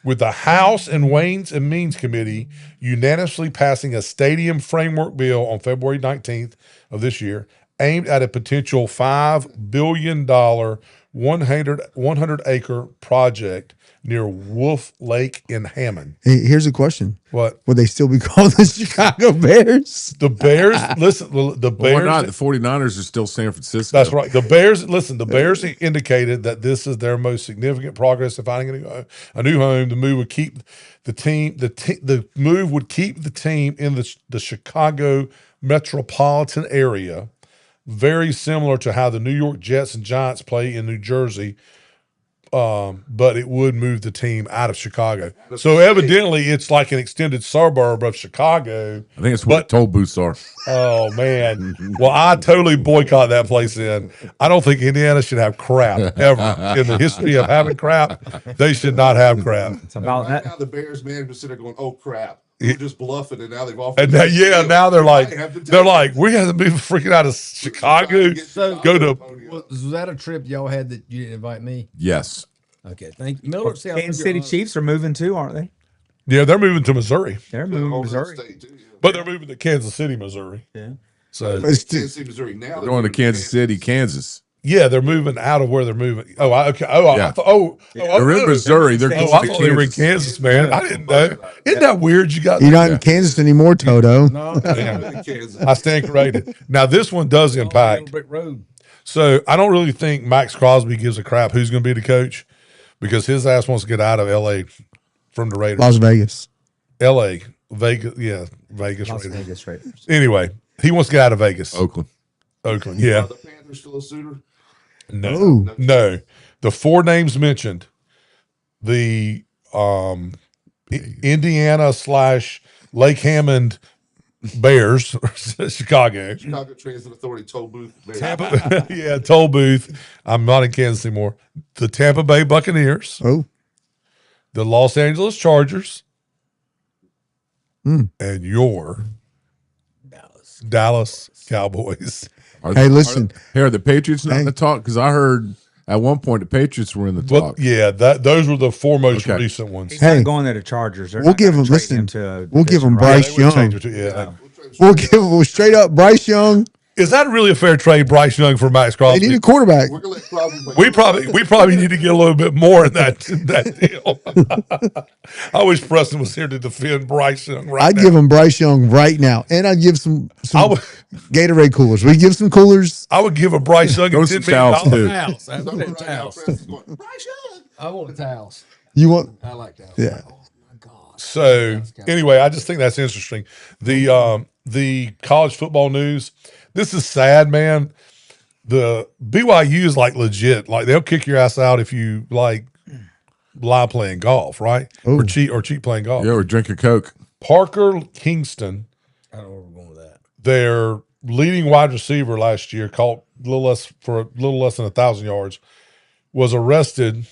with the House and Ways and Means Committee unanimously passing a stadium framework bill on February 19th of this year, aimed at a potential $5 billion 100-acre project near Wolf Lake in Hammond. Hey, here's a question: What? would they still be called the Chicago Bears? The Bears, listen, the Well, why Bears. not? The 49ers are still San Francisco. That's right. The Bears, listen, the Bears indicated that this is their most significant progress in finding a new home. The move would keep the team, the move would keep the team in the Chicago metropolitan area, very similar to how the New York Jets and Giants play in New Jersey. But it would move the team out of Chicago. So evidently it's like an extended suburb of Chicago. I think it's what toll booths are. Oh man. Well, I totally boycott that place then. I don't think Indiana should have crap ever. In the history of having crap, they should not have crap. It's about Right that. now, the Bears management sitting there going, "Oh crap, we're just bluffing," and now they've offered. And now, now they're like, have to take we have to move freaking out of Chicago, go to Was that a trip y'all had that you didn't invite me? Yes. Okay, thank you. Miller, see, I Kansas figure City on- Chiefs are moving too, aren't they? Yeah, they're moving to Missouri, They're moving to Over the Missouri. state, too, yeah. but they're moving to Kansas City, Missouri. Yeah. So But it's still- Kansas City, Missouri now. They're going to Kansas City, Kansas. yeah, they're moving out of where they're moving. Oh, okay. Yeah. They're in Missouri. They're Oh, going I to thought they were in Kansas. Kansas, man. I didn't know. Isn't that weird? You got You're not in Kansas anymore, Toto. No, I stand corrected. Now this one does impact. Brick Road. So I don't really think Max Crosby gives a crap who's going to be the coach because his ass wants to get out of L.A. from the Raiders. Las Vegas. L.A., Vegas, Vegas Las Raiders. Vegas Raiders. Anyway, he wants to get out of Vegas. Oakland. Oakland, Are yeah. the Panthers still a suitor? No, no. The four names mentioned, the Indiana / Lake Hammond Bears, Chicago. Chicago Transit Authority toll booth. Yeah, toll booth. I'm not in Kansas anymore. The Tampa Bay Buccaneers, Oh, the Los Angeles Chargers, and your Dallas Cowboys. Hey, listen. Are the Patriots not Hey. in the talk? Because I heard at one point the Patriots were in the Well, talk. yeah, those were the four most Okay. recent ones. He's Hey. not going to the Chargers. They're We'll not give gonna him- trade listen, to a we'll give division him rival. Bryce They would change Young. it to- yeah. We'll give him straight up Bryce Young. Is that really a fair trade, Bryce Young for Max They Crosby? need a quarterback. We're gonna let Crosby play. We probably need to get a little bit more in that deal. I wish Preston was here to defend Bryce Young right I'd now. give him Bryce Young right now, and I'd give some I would, Gatorade coolers. We give some coolers. I would give a Bryce Young Throw $10 some million. towels, too. Towels. I Somewhere want right now, towels. Preston's going, Bryce Young. I want the towels. You want? I like towels. Yeah. So anyway, I just think that's interesting. The college football news. This is sad, man. The BYU is like legit. Like they'll kick your ass out if you like lie playing golf, right? Or cheat playing golf. Yeah, or drink a Coke. Parker Kingston, I don't know where we're going with that. their leading wide receiver last year, caught a little less than 1,000 yards, was arrested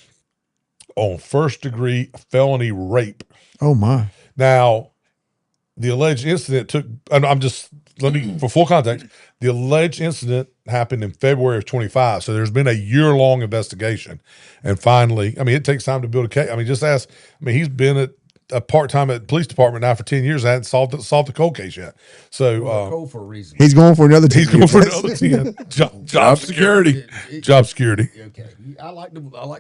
on first-degree felony rape. Oh my. Now, the alleged incident took, and for full context, the alleged incident happened in February of 25. So there's been a year-long investigation. And finally, I mean, it takes time to build a case. I mean, he's been at a part-time at the police department now for 10 years. I hadn't solved the cold case yet. So Cold for a reason. He's going for another. he's 10 going for years. another 10. Job Job security. Job security. Okay, I like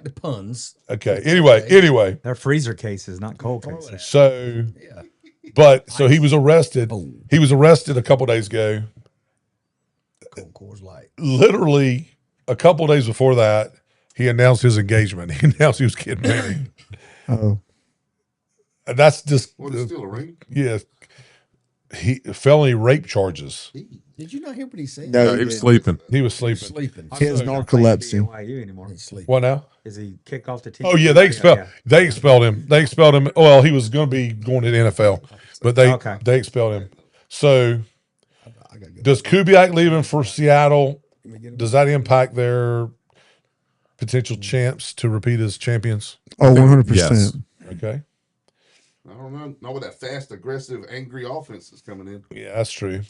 the puns. Okay. Anyway. They're freezer cases, not cold cases. So, Yeah. so he was arrested. He was arrested a couple days ago. Cold Coors Light. Literally a couple days before that, he announced his engagement. He announced he was getting married. Oh, And that's just, What is still a ring? yeah, felony rape charges. Did you not hear what he said? No. He was sleeping. He was He's sleeping. sleeping. he has He's not narcolepsy. playing BYU anymore. He's sleeping. What now? Is he kicked off the team? Oh yeah, they expelled him. They expelled him. Well, he was going to be going to the NFL, but they expelled him. So, does Kubiak leaving for Seattle? Does that impact their potential chance to repeat as champions? Oh, 100%. Yes. Okay, I don't know. Not with that fast, aggressive, angry offense that's coming in. yeah, that's true.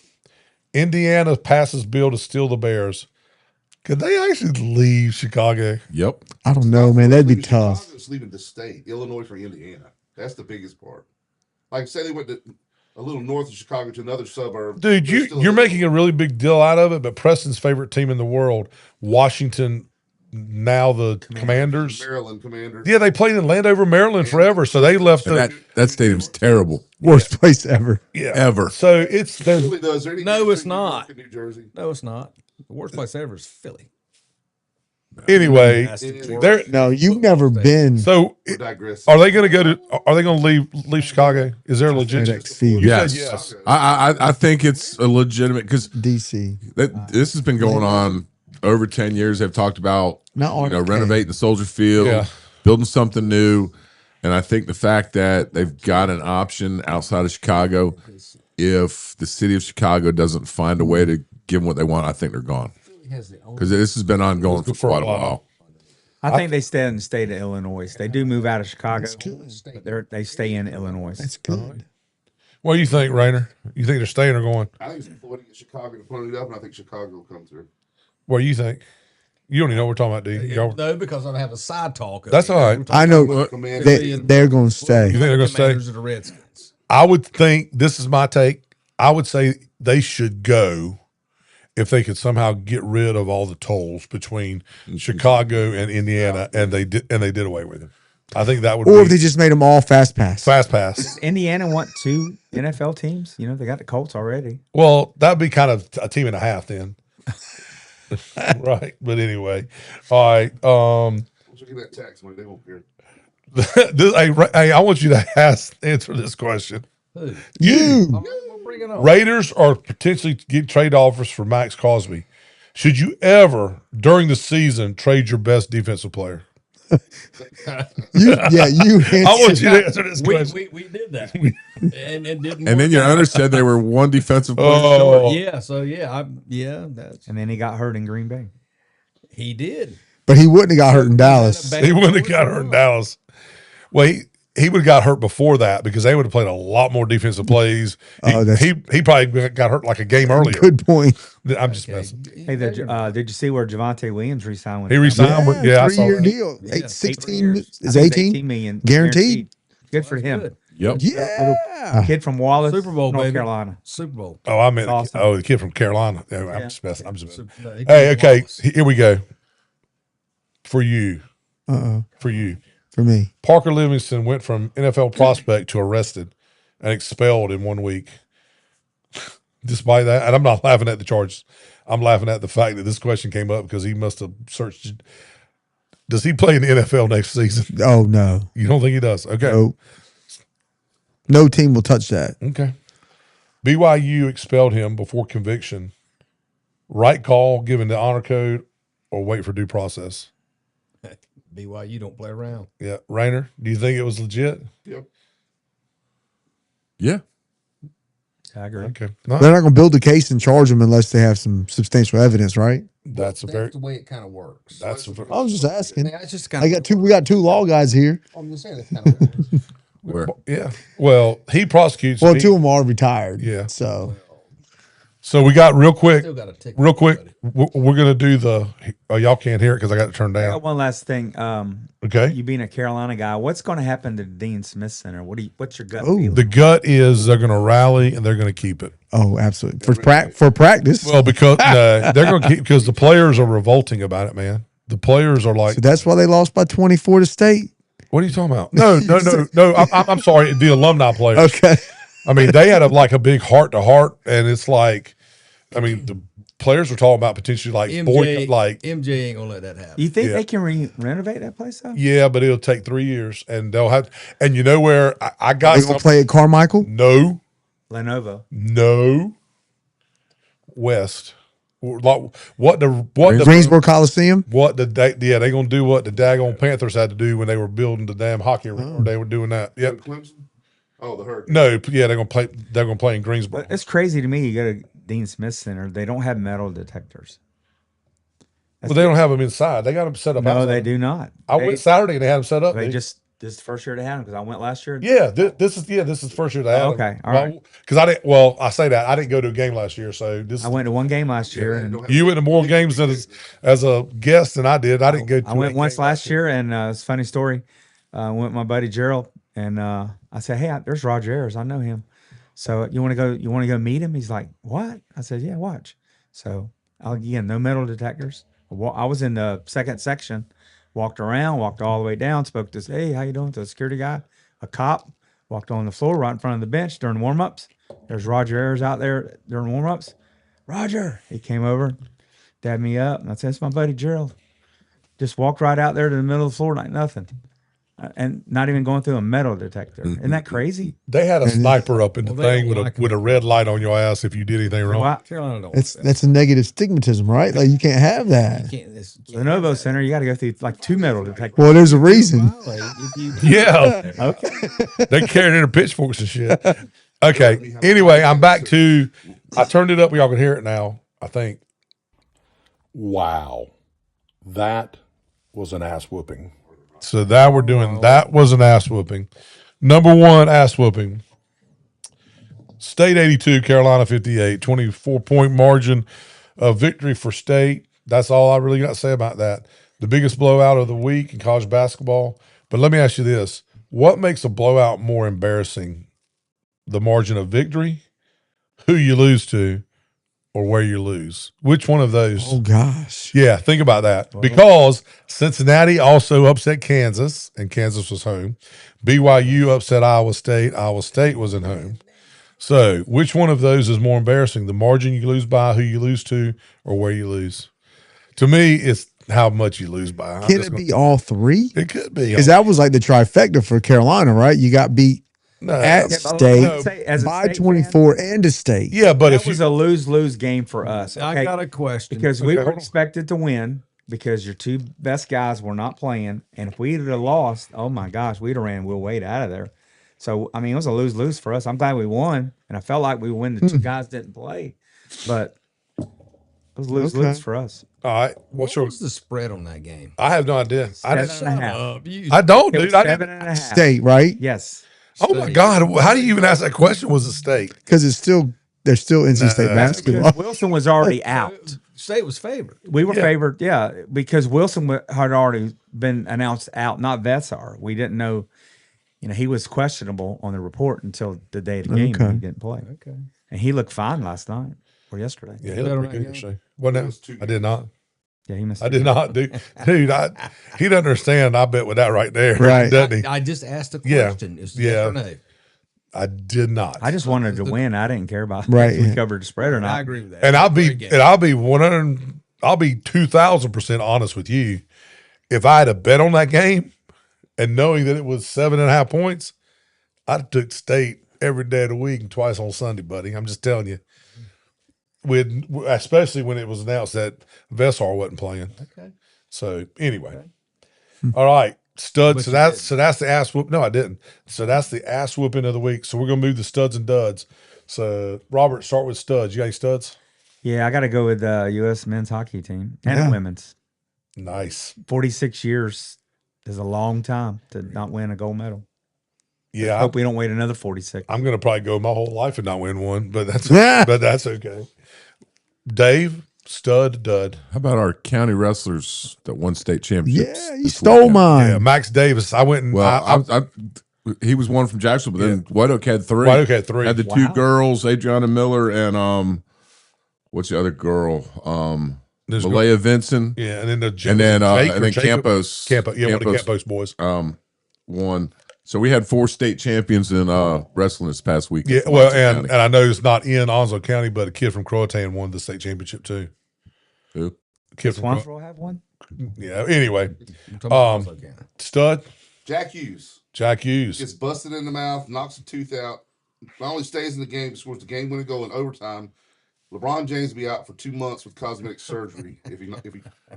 Indiana passes bill to steal the Bears. Could they actually leave Chicago? Yep. I don't know, man. That'd be Leaving tough. Chicago's leaving the state, Illinois for Indiana. That's the biggest part. Like, say they went to a little north of Chicago to another suburb. Dude, they're still you're in- making a really big deal out of it, but Preston's favorite team in the world, Washington, now the Commanders. Maryland Commanders. Yeah, they played in Landover, Maryland forever, so they left the That stadium's terrible. Worst place ever. yeah. Ever. So it's It there's really does. There any No, games it's in New York not. and New Jersey. No, it's not. The worst place ever is Philly. anyway. That's the It- worst. They're No, you've never been. so We're digressing. are they going to go to? Are they going to leave Chicago? Is there a legit? NXT, Yes. yes. I think it's a legitimate because DC. this has been going on over 10 years. They've talked about Not on renovating the Soldier Field, Yeah. building something new. And I think the fact that they've got an option outside of Chicago, if the city of Chicago doesn't find a way to give them what they want, I think they're gone. Because this has been ongoing for For a quite a while. while. I think they stay in the state of Illinois. They do move out of Chicago, but they stay in Illinois. That's good. What do you think, Rainer? You think they're staying or going? I think it's important to get Chicago to put it up, and I think Chicago will come through. What do you think? You don't even know what we're talking about, D. Y'all- No, because I have a side talk. That's all right. I know Commanders. they're going to stay. You think they're gonna stay? Commanders of the Redskins. I would think, this is my take, I would say they should go if they could somehow get rid of all the tolls between Chicago and Indiana, and they did away with it. I think that would Or be if they just made them all fast pass. fast pass. Indiana want 2 NFL teams. You know, they got the Colts already. Well, that'd be kind of a team and a half then. Right. But anyway. All right. Once you get that tax money, they won't care. Hey, I want you to answer this question. Who? You. We'll bring it on. Raiders are potentially get trade offers for Max Crosby. Should you ever, during the season, trade your best defensive player? You I want you to answer this question. We did that. and didn't. And then your owner said they were one defensive player Oh. short. Yeah. So that's And then he got hurt in Green Bay. he did. But he wouldn't have got hurt in Dallas. He wouldn't have got hurt in Dallas. Well, he would have got hurt before that because they would have played a lot more defensive plays. He probably got hurt like a game earlier. Good point. I'm just messing. Hey, did you see where Javonte Williams re-signed with? He resigned. I saw 3-year that. deal. Yeah. 16 I is think it's 18 million guaranteed. Good for him. Good. Yep. Yeah. Kid from Wallace, Super Bowl, North baby. Carolina. Super Bowl. Oh, I meant Awesome. the kid from Carolina. Yeah, I'm just messing. No, he Hey, did okay, Wallace. here we go. For you, Uh-oh. for you, For me. Parker Livingston went from NFL prospect to arrested and expelled in 1 week. Despite that, and I'm not laughing at the charges. I'm laughing at the fact that this question came up because he must have searched. Does he play in the NFL next season? Oh, no. You don't think he does? Okay. No team will touch that. Okay. BYU expelled him before conviction. Right call, given the honor code, or wait for due process? BYU don't play around. Yeah. Rainer, do you think it was legit? Yep. Yeah. I agree. Okay. They're not going to build a case and charge them unless they have some substantial evidence, right? That's a very. the way it kind of works. That's a, I was just asking. it's just kind of. We got 2 law guys here. I'm just saying it's kind of. Where? yeah. Well, he prosecutes. Well, 2 of them are retired. Yeah. So we got real quick. Still got a tick. Real quick. We're gonna do the. Y'all can't hear it because I got it turned I down. got one last thing. Okay. You being a Carolina guy, what's going to happen to Dean Smith Center? What's your gut Oh, feeling? The gut is they're gonna rally and they're gonna keep it. oh, absolutely. For practice. Well, because they're gonna keep because the players are revolting about it, man. The players are like, So that's why they lost by 24 to State. what are you talking about? No. I'm sorry. The alumni players. Okay. I mean, they had a big heart to heart, and it's like, I mean, the players were talking about potentially like MJ ain't gonna let that happen. You think Yeah. they can renovate that place though? yeah, but it'll take 3 years, and they'll have. And you know where I got They going to play at Carmichael? no, Lenovo. West. What the Greensboro Coliseum? they gonna do what the daggone Panthers had to do when they were building the damn hockey arena. They were doing that. Yep. Clemson? Oh, the Hurricane. No, yeah, they're gonna play. They're gonna play in Greensboro. But it's crazy to me. You go to Dean Smith Center, they don't have metal detectors. Well, they don't have them inside. They got them set up. No, outside. they do not. I went Saturday and they had them set up. They dude. just this is the first year they had them because I went last year. Yeah, this is the first year they had them. Okay, all right. Because I didn't. Well, I say that I didn't go to a game last year, so this. I went to one game last year, and You went to more games as a guest than I did. I didn't go. To I went a once game last year, and it's a funny story. I went with my buddy Gerald, and I said, "Hey, there's Roger Ayers. I know him. So you want to go? You want to go meet him?" He's like, "What?" I said, "Yeah, watch." So again, no metal detectors. I was in the second section, walked around, walked all the way down, spoke to, "Hey, how you doing?" to the security guy, a cop, walked on the floor right in front of the bench during warm-ups. There's Roger Ayers out there during warm-ups. Roger, he came over, dabbed me up, and I said, "It's my buddy Gerald." Just walked right out there to the middle of the floor like nothing. And not even going through a metal detector. Isn't that crazy? They had a sniper up in the Well, they thing don't with like with a red light on your ass if you did anything wrong. Well, Carolina don't. That's a negative stigmatism, right? Like you can't have that. the Novo Center, you got to go through like 2 metal detectors. Well, there's a reason. Yeah. Okay. They carried in their pitchforks and shit. Okay. Anyway, I'm back to. I turned it up. Y'all can hear it now. I think. Wow. That was an ass whooping. So that we're doing. That was an ass whooping. Number 1 ass whooping. State 82, Carolina 58. 24-point margin of victory for State. That's all I really got to say about that. The biggest blowout of the week in college basketball. But let me ask you this: what makes a blowout more embarrassing? The margin of victory, who you lose to, or where you lose? Which one of those? Oh gosh. Yeah, think about that. Because Cincinnati also upset Kansas, and Kansas was home. BYU upset Iowa State. Iowa State was at home. So, which one of those is more embarrassing? The margin you lose by, who you lose to, or where you lose? To me, it's how much you lose by. Can it be all three? It could be. Because that was like the trifecta for Carolina, right? You got beat No, at Yeah, but state let's say, as a by state fan, 24 and a state. yeah, but that if was you a lose-lose game for us. I Okay? got a question. Because we Okay, were hold on. expected to win because your two best guys were not playing. And if we'd have lost, oh my gosh, we'd have ran Will Wade out of there. So, I mean, it was a lose-lose for us. I'm glad we won. And I felt like we won. The two guys didn't play. But it was lose-lose Okay. for us. all right, what what's your? was the spread on that game? I have no idea. I, Seven and a half. I don't, It dude. was I 7.5. State, right? Yes. Oh my God! How do you even ask that question? Was it state? Because they're still NC State Nah. basketball. Because Wilson was already out. State was favored. We were Yeah. favored, yeah, because Wilson had already been announced out, not Vetsar. We didn't know, he was questionable on the report until the day of the game. Okay. And he didn't play. Okay. And he looked fine last night or yesterday. Yeah, he Bet on looked pretty that good game? yesterday. Well, no, was 2 I did not. Yeah, he missed. I did not, dude. Dude, he doesn't understand. I bet with that right there, Right. doesn't he? I just asked a Yeah. question. It's Yeah. yes or no. I did not. I just wanted to win. I didn't care about Right, if we yeah. covered the spread or I not. agree with that. and Great game. I'll be 100. I'll be 2,000% honest with you. If I had a bet on that game, and knowing that it was 7.5 points, I'd have took state every day of the week and twice on Sunday, buddy. I'm just telling you. Especially when it was announced that Vessar wasn't playing. Okay. So anyway, all right, stud. But So you that's the ass whoop. No, I didn't. So that's the ass whooping of the week. So we're gonna move the studs and duds. So Robert, start with studs. You got any studs? Yeah, I got to go with the U.S. men's hockey team and Yeah. women's. Nice. 46 years is a long time to not win a gold medal. Yeah, Hope we don't wait another 46. I'm gonna probably go my whole life and not win one, but that's Yeah. but that's okay. Dave, stud, dud. How about our county wrestlers that won state championships? Yeah, you this stole weekend? mine. Yeah, Max Davis. I went and Well, he was one from Jacksonville, but then White Oak had three. White Oak had three. Had the two Wow. girls, Adriana Miller and what's the other girl? There's Malaya Vincent. yeah, and then And then Campos. Campos, yeah, one of the Campos boys. Won. So we had 4 state champions in wrestling this past week. Yeah, well, and I know it's not in Onslow County, but a kid from Croatan won the state championship too. Who? Kid from Swansboro have one? yeah. Anyway, I'm talking about Onslow County. stud Jack Hughes Jack Hughes. gets busted in the mouth, knocks a tooth out. Not only stays in the game, but scores the game-winning goal in overtime. LeBron James will be out for 2 months with cosmetic surgery if he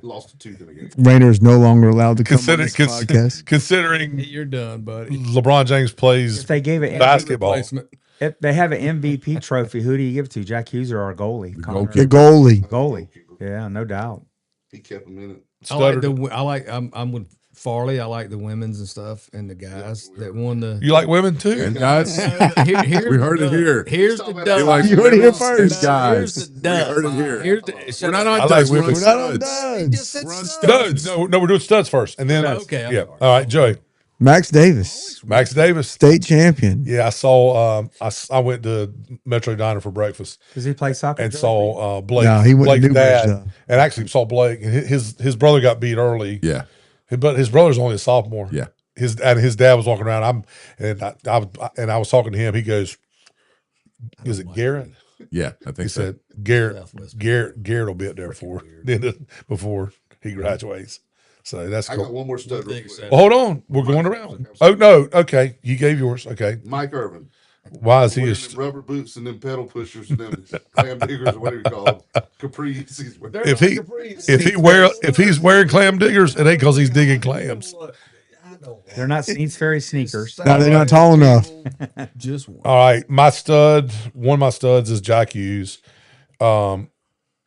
lost a tooth in the game. Rayner is no longer allowed to come on this podcast. Considering You're done, buddy. LeBron James plays If they gave it basketball, Replacement. if they have an MVP trophy, who do you give it to? Jack Hughes or our goalie? Connor? The goalie. Goalie. Yeah, no doubt. He kept him in it. I'm with Farley. I like the women's and stuff and the guys that won the. you like women too? And guys, Here's we heard it here. Here's Talk the about He dub. likes You heard it here women first. and guys. Here's the dub. We heard it here. Here's the. We're not on I like duds, we're women. on We're not on studs. He just said Run studs. No, we're doing studs first, and then Okay, I'm yeah. sorry. All right, Joey, Max Davis, Max Davis. state champion. Yeah, I saw. I went to Metro Diner for breakfast Does he play soccer? and Joe? saw Blake. No, he went to Blake's Newbridge, dad, though. and actually saw Blake. And his brother got beat early. Yeah. But his brother's only a sophomore. Yeah. His dad was walking around. I was talking to him. He goes, "Is it Garrett?" Yeah, I He think so. said, "Garrett will be up there before he graduates." So that's I got cool. one more stud. Real quick. Well, hold on, we're going around. Oh no, okay, you gave yours. Okay, Mike Irvin. why is he? Wearing them rubber boots and them pedal pushers and them clam diggers or whatever you call them. Capris. He's wearing. If he's wearing clam diggers, it ain't because he's digging clams. They're not Sneeds Ferry sneakers. No, they're not tall enough. Just one. All right, one of my studs is Jack Hughes.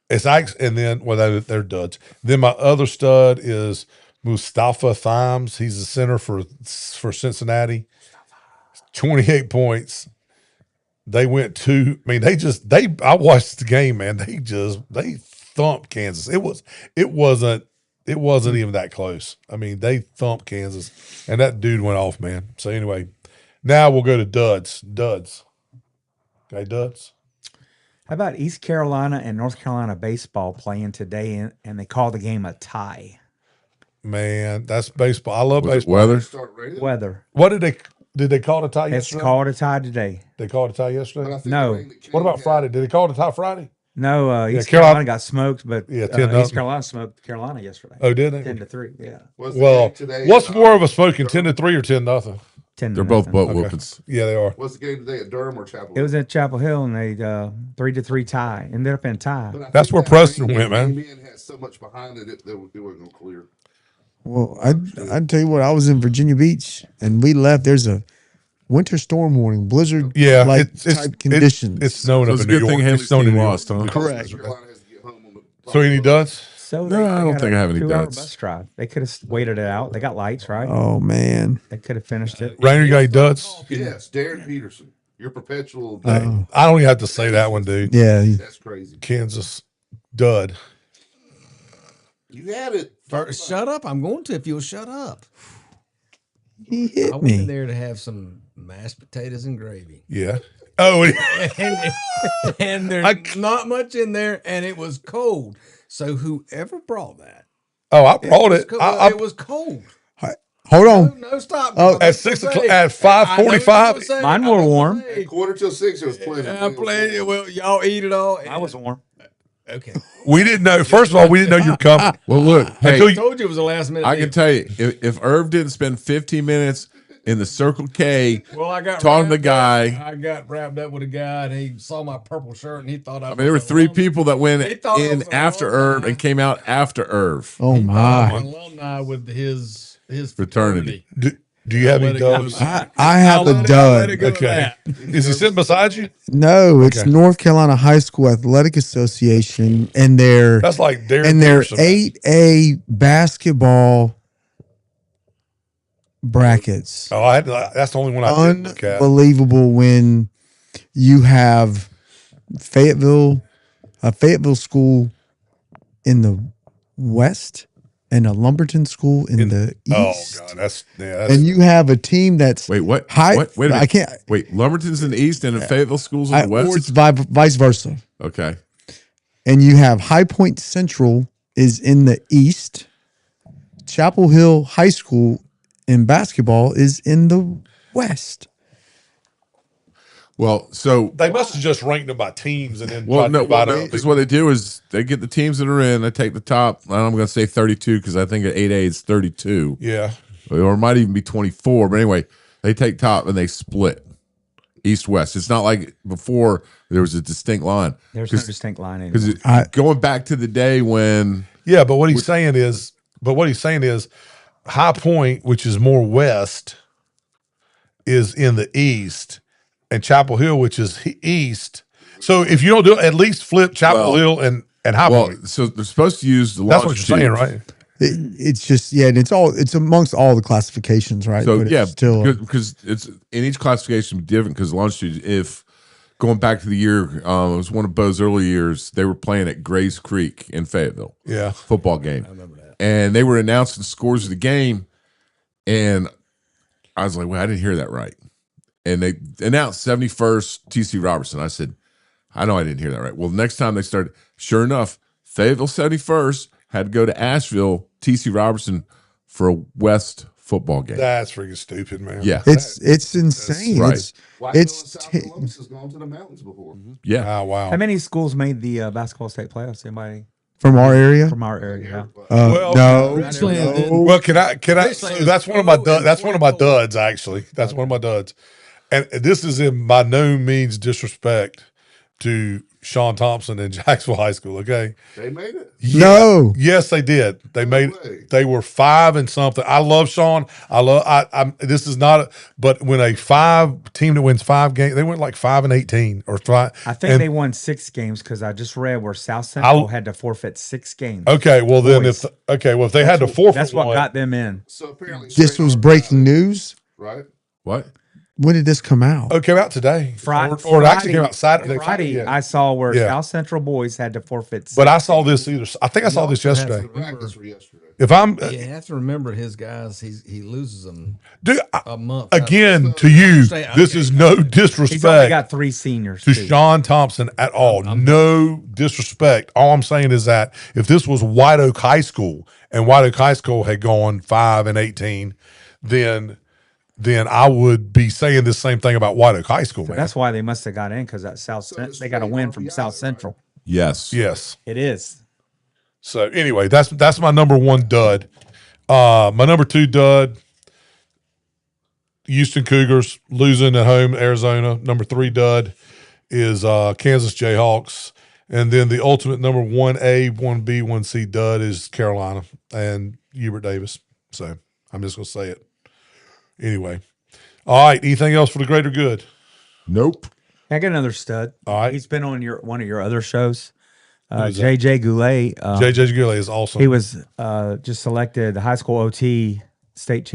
It's actually, and then they're duds. Then my other stud is Mustafa Thimes. He's the center for Cincinnati. 28 points. They went to. I mean, I watched the game, man. They thumped Kansas. It wasn't even that close. I mean, they thumped Kansas, and that dude went off, man. So anyway, now we'll go to duds. Okay, duds. How about East Carolina and North Carolina baseball playing today, and they call the game a tie? Man, that's baseball. I love Was it baseball. weather? Start raining. Weather. What did they call it a tie It's yesterday? called a tie today. They called it a tie But I yesterday. think No. the rain that What Kenny about had- Friday? Did they call it a tie Friday? No, East Carolina- Carolina got smoked, but Yeah, 10-0. East Carolina smoked Carolina yesterday. Oh, did they? 10-3. Yeah, was the Well, game today what's at, more of a smoking, 10-3 or 10-0? 10. They're both butt Okay. whoopings. Yeah, they are. Was the game today at Durham or Chapel? It was at Chapel Hill, and they 3-3 tie. Ended up in tie. But I That's think where that Preston rain went, that man. came in had so much behind it, it wasn't going to clear. Well, I'd tell you what, I was in Virginia Beach and we left. There's a winter storm warning, blizzard Yeah, like it's type conditions. It's snowing So up it's in a New good thing York. Haley's It's snowing in team New York. lost, huh? correct. South Carolina has to get home on the So any duds? So No, I don't got think I have any 2-hour duds. bus drive. They could have waited it out. They got lights, right? Oh man. They could have finished it. Rainer, you got any duds? Yes, Darren Peterson, your perpetual. Oh. I don't even have to say that one, dude. Yeah. That's crazy. Kansas dud. You had it. First, shut up. I'm going to if you'll shut up. He I hit went in me. there to have some mashed potatoes and gravy. Yeah. Oh, And there's not much in there, and it was cold. So whoever brought that, oh, I brought was it. cold. I It was cold. Hold on. No, stop. Oh, at 6 o'clock, at 5:45. Mine were warm. At 5:45, it was pleasant. I played it. Well, y'all eat it all. I was warm. Okay. We didn't know. First of all, we didn't know you were coming. Well, look, hey, Until I told you it was a last minute. I deal. can tell you, if Irv didn't spend 15 minutes in the Circle K, Well, I got talking to the wrapped up. guy. I got wrapped up with a guy, and he saw my purple shirt, and he thought I. I mean, there were three people that went He thought I in was an after alumni. Irv and came out after Irv. Oh An my. alumni with his Fraternity. Do you have any Let it go. dubs? I have a Let dud. it go at Okay. that. Is he sitting beside you? No, it's Okay. North Carolina High School Athletic Association and their That's like Darren and their Peterson. 8A basketball brackets. Oh, that's the only one I didn't look at. Unbelievable when you have a Fayetteville school in the west and a Lumberton school in the Oh east. God, that's And you have a team that's Wait, what? high. What? Wait a minute. I can't. Wait, Lumberton's in the east and Fayetteville School's in the Or west? it's vice versa. Okay. And you have High Point Central is in the east. Chapel Hill High School in basketball is in the west. Well, so they must have just ranked them by teams and then well, tried to no. divide Well, it up. because what they do is they get the teams that are in. They take the top. I'm going to say 32 because I think at 8A it's 32, Yeah, or it might even be 24. But anyway, they take top and they split east west. It's not like before there was a distinct line. There's no distinct line Because anymore. going back to the day when yeah. But what he's saying is, High Point, which is more west, is in the east, and Chapel Hill, which is east. So if you don't do it, at least flip Chapel Hill and High Point. well, so they're supposed to use the That's what you're saying, longitude. right? It's just and it's amongst all the classifications, right? So But yeah, it's still because it's in each classification different. Because longitude, if going back to the year, it was one of Bo's early years. They were playing at Grays Creek in Fayetteville, Yeah. football game. I remember that. And they were announcing scores of the game, and I was like, "Well, I didn't hear that right." And they announced 71st TC Robertson. I said, "I know I didn't hear that right." Well, the next time they started, sure enough, Fayetteville 71st had to go to Asheville TC Robertson for a West football game. That's freaking stupid, man. Yeah, it's insane. right. It's Whiteville and it's South t- Columbus has gone to the mountains before. yeah. Oh, wow. How many schools made the basketball state playoffs? Anybody from our area. from our area? Yeah. Well, No, Richland didn't. Well, can I? Richland So is that's one of my 0 duds. and That's one of my 24. duds. Actually, that's one of my duds. And this is in by no means disrespect to Sean Thompson and Jacksonville High School. Okay. They made it. no. Yes, they did. They made way. it. They were 5 and something. I love Sean. I'm this is not. But when a team that wins 5 games, they went like 5 and 18 or 5. I think and- they won 6 games because I just read where South Central had to forfeit 6 games. Okay. Well, then Boys. if they had to forfeit, That's what one, got them in. So apparently, This was breaking news. right? What? When did this come out? Oh, it came out today. Or it actually came out Saturday. Friday, Yeah. I saw where Yeah. South Central boys had to forfeit. But I saw this either. I think I saw this yesterday. Practice for yesterday. If I'm, You have to remember his guys. He loses them dude, a month again to you, understand. this Okay. is no He's only disrespect got 3 seniors. to too. Sean Thompson at all. No disrespect. All I'm saying is that if this was White Oak High School and White Oak High School had gone 5-18, then I would be saying the same thing about White Oak High School, man. That's why they must have got in because that they got a win from South Central. Yes. Yes. It is. So anyway, that's my number 1 dud. My number 2 dud, Houston Cougars losing at home to Arizona. Number 3 dud is Kansas Jayhawks. And then the ultimate number 1A, 1B, 1C dud is Carolina and Hubert Davis. So I'm just going to say it. Anyway. All right. Anything else for the greater good? Nope. I got another stud. All right. He's been on one of your other shows. is that? JJ Goulet. JJ Goulet is awesome. He was just selected the high school OT state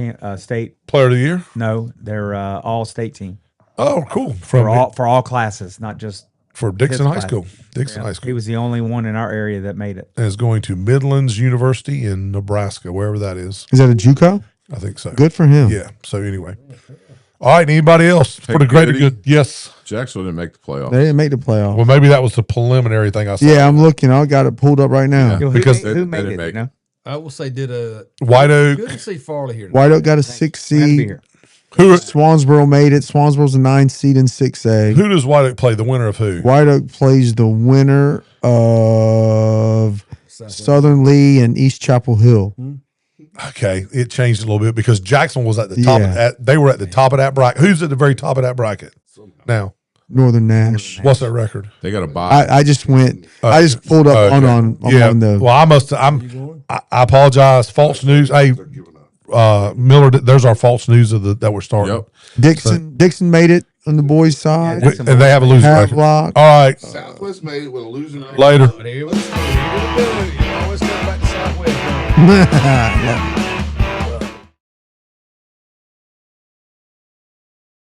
Player of the year. No, they're all state team Oh, cool. for all classes, not just for Dixon his High class. School. Dixon High He School. was the only one in our area that made it. And is going to Midlands University in Nebraska, wherever that is. Is that a JUCO? I think so. Good for him. Yeah. So anyway. All right. Anybody else for the greater Goody. good? Yes. Jacksonville didn't make the playoffs. They didn't make the playoff. Well, maybe that was the preliminary thing I saw. Yeah, I'm looking. I got it pulled up right now. Yo, Because who made didn't it? make You know? I will say did a White Oak. good to see Farley here. White Oak got a 6 Glad to be seed. here. Who Swansboro made it. Swansboro's a 9 seed in 6A. who does White Oak play? The winner of who? White Oak plays the winner of Southern Lee and East Chapel Hill. Okay, it changed a little bit because Jackson was at the top. Yeah. They were at the top of that bracket. Who's at the very top of that bracket now? Northern Nash. What's that record? They got a bye. I just went. I just pulled up Okay. on Yeah. the. Well, I must. I apologize. False news. Hey, Miller. There's our false news of that we're starting. Yep. Dixon made it on the boys' side. Yeah, And they have a losing record. Havelock. All right. Southwest made it with a losing record. Later. But here we go. You always come back to Southwest. don't you?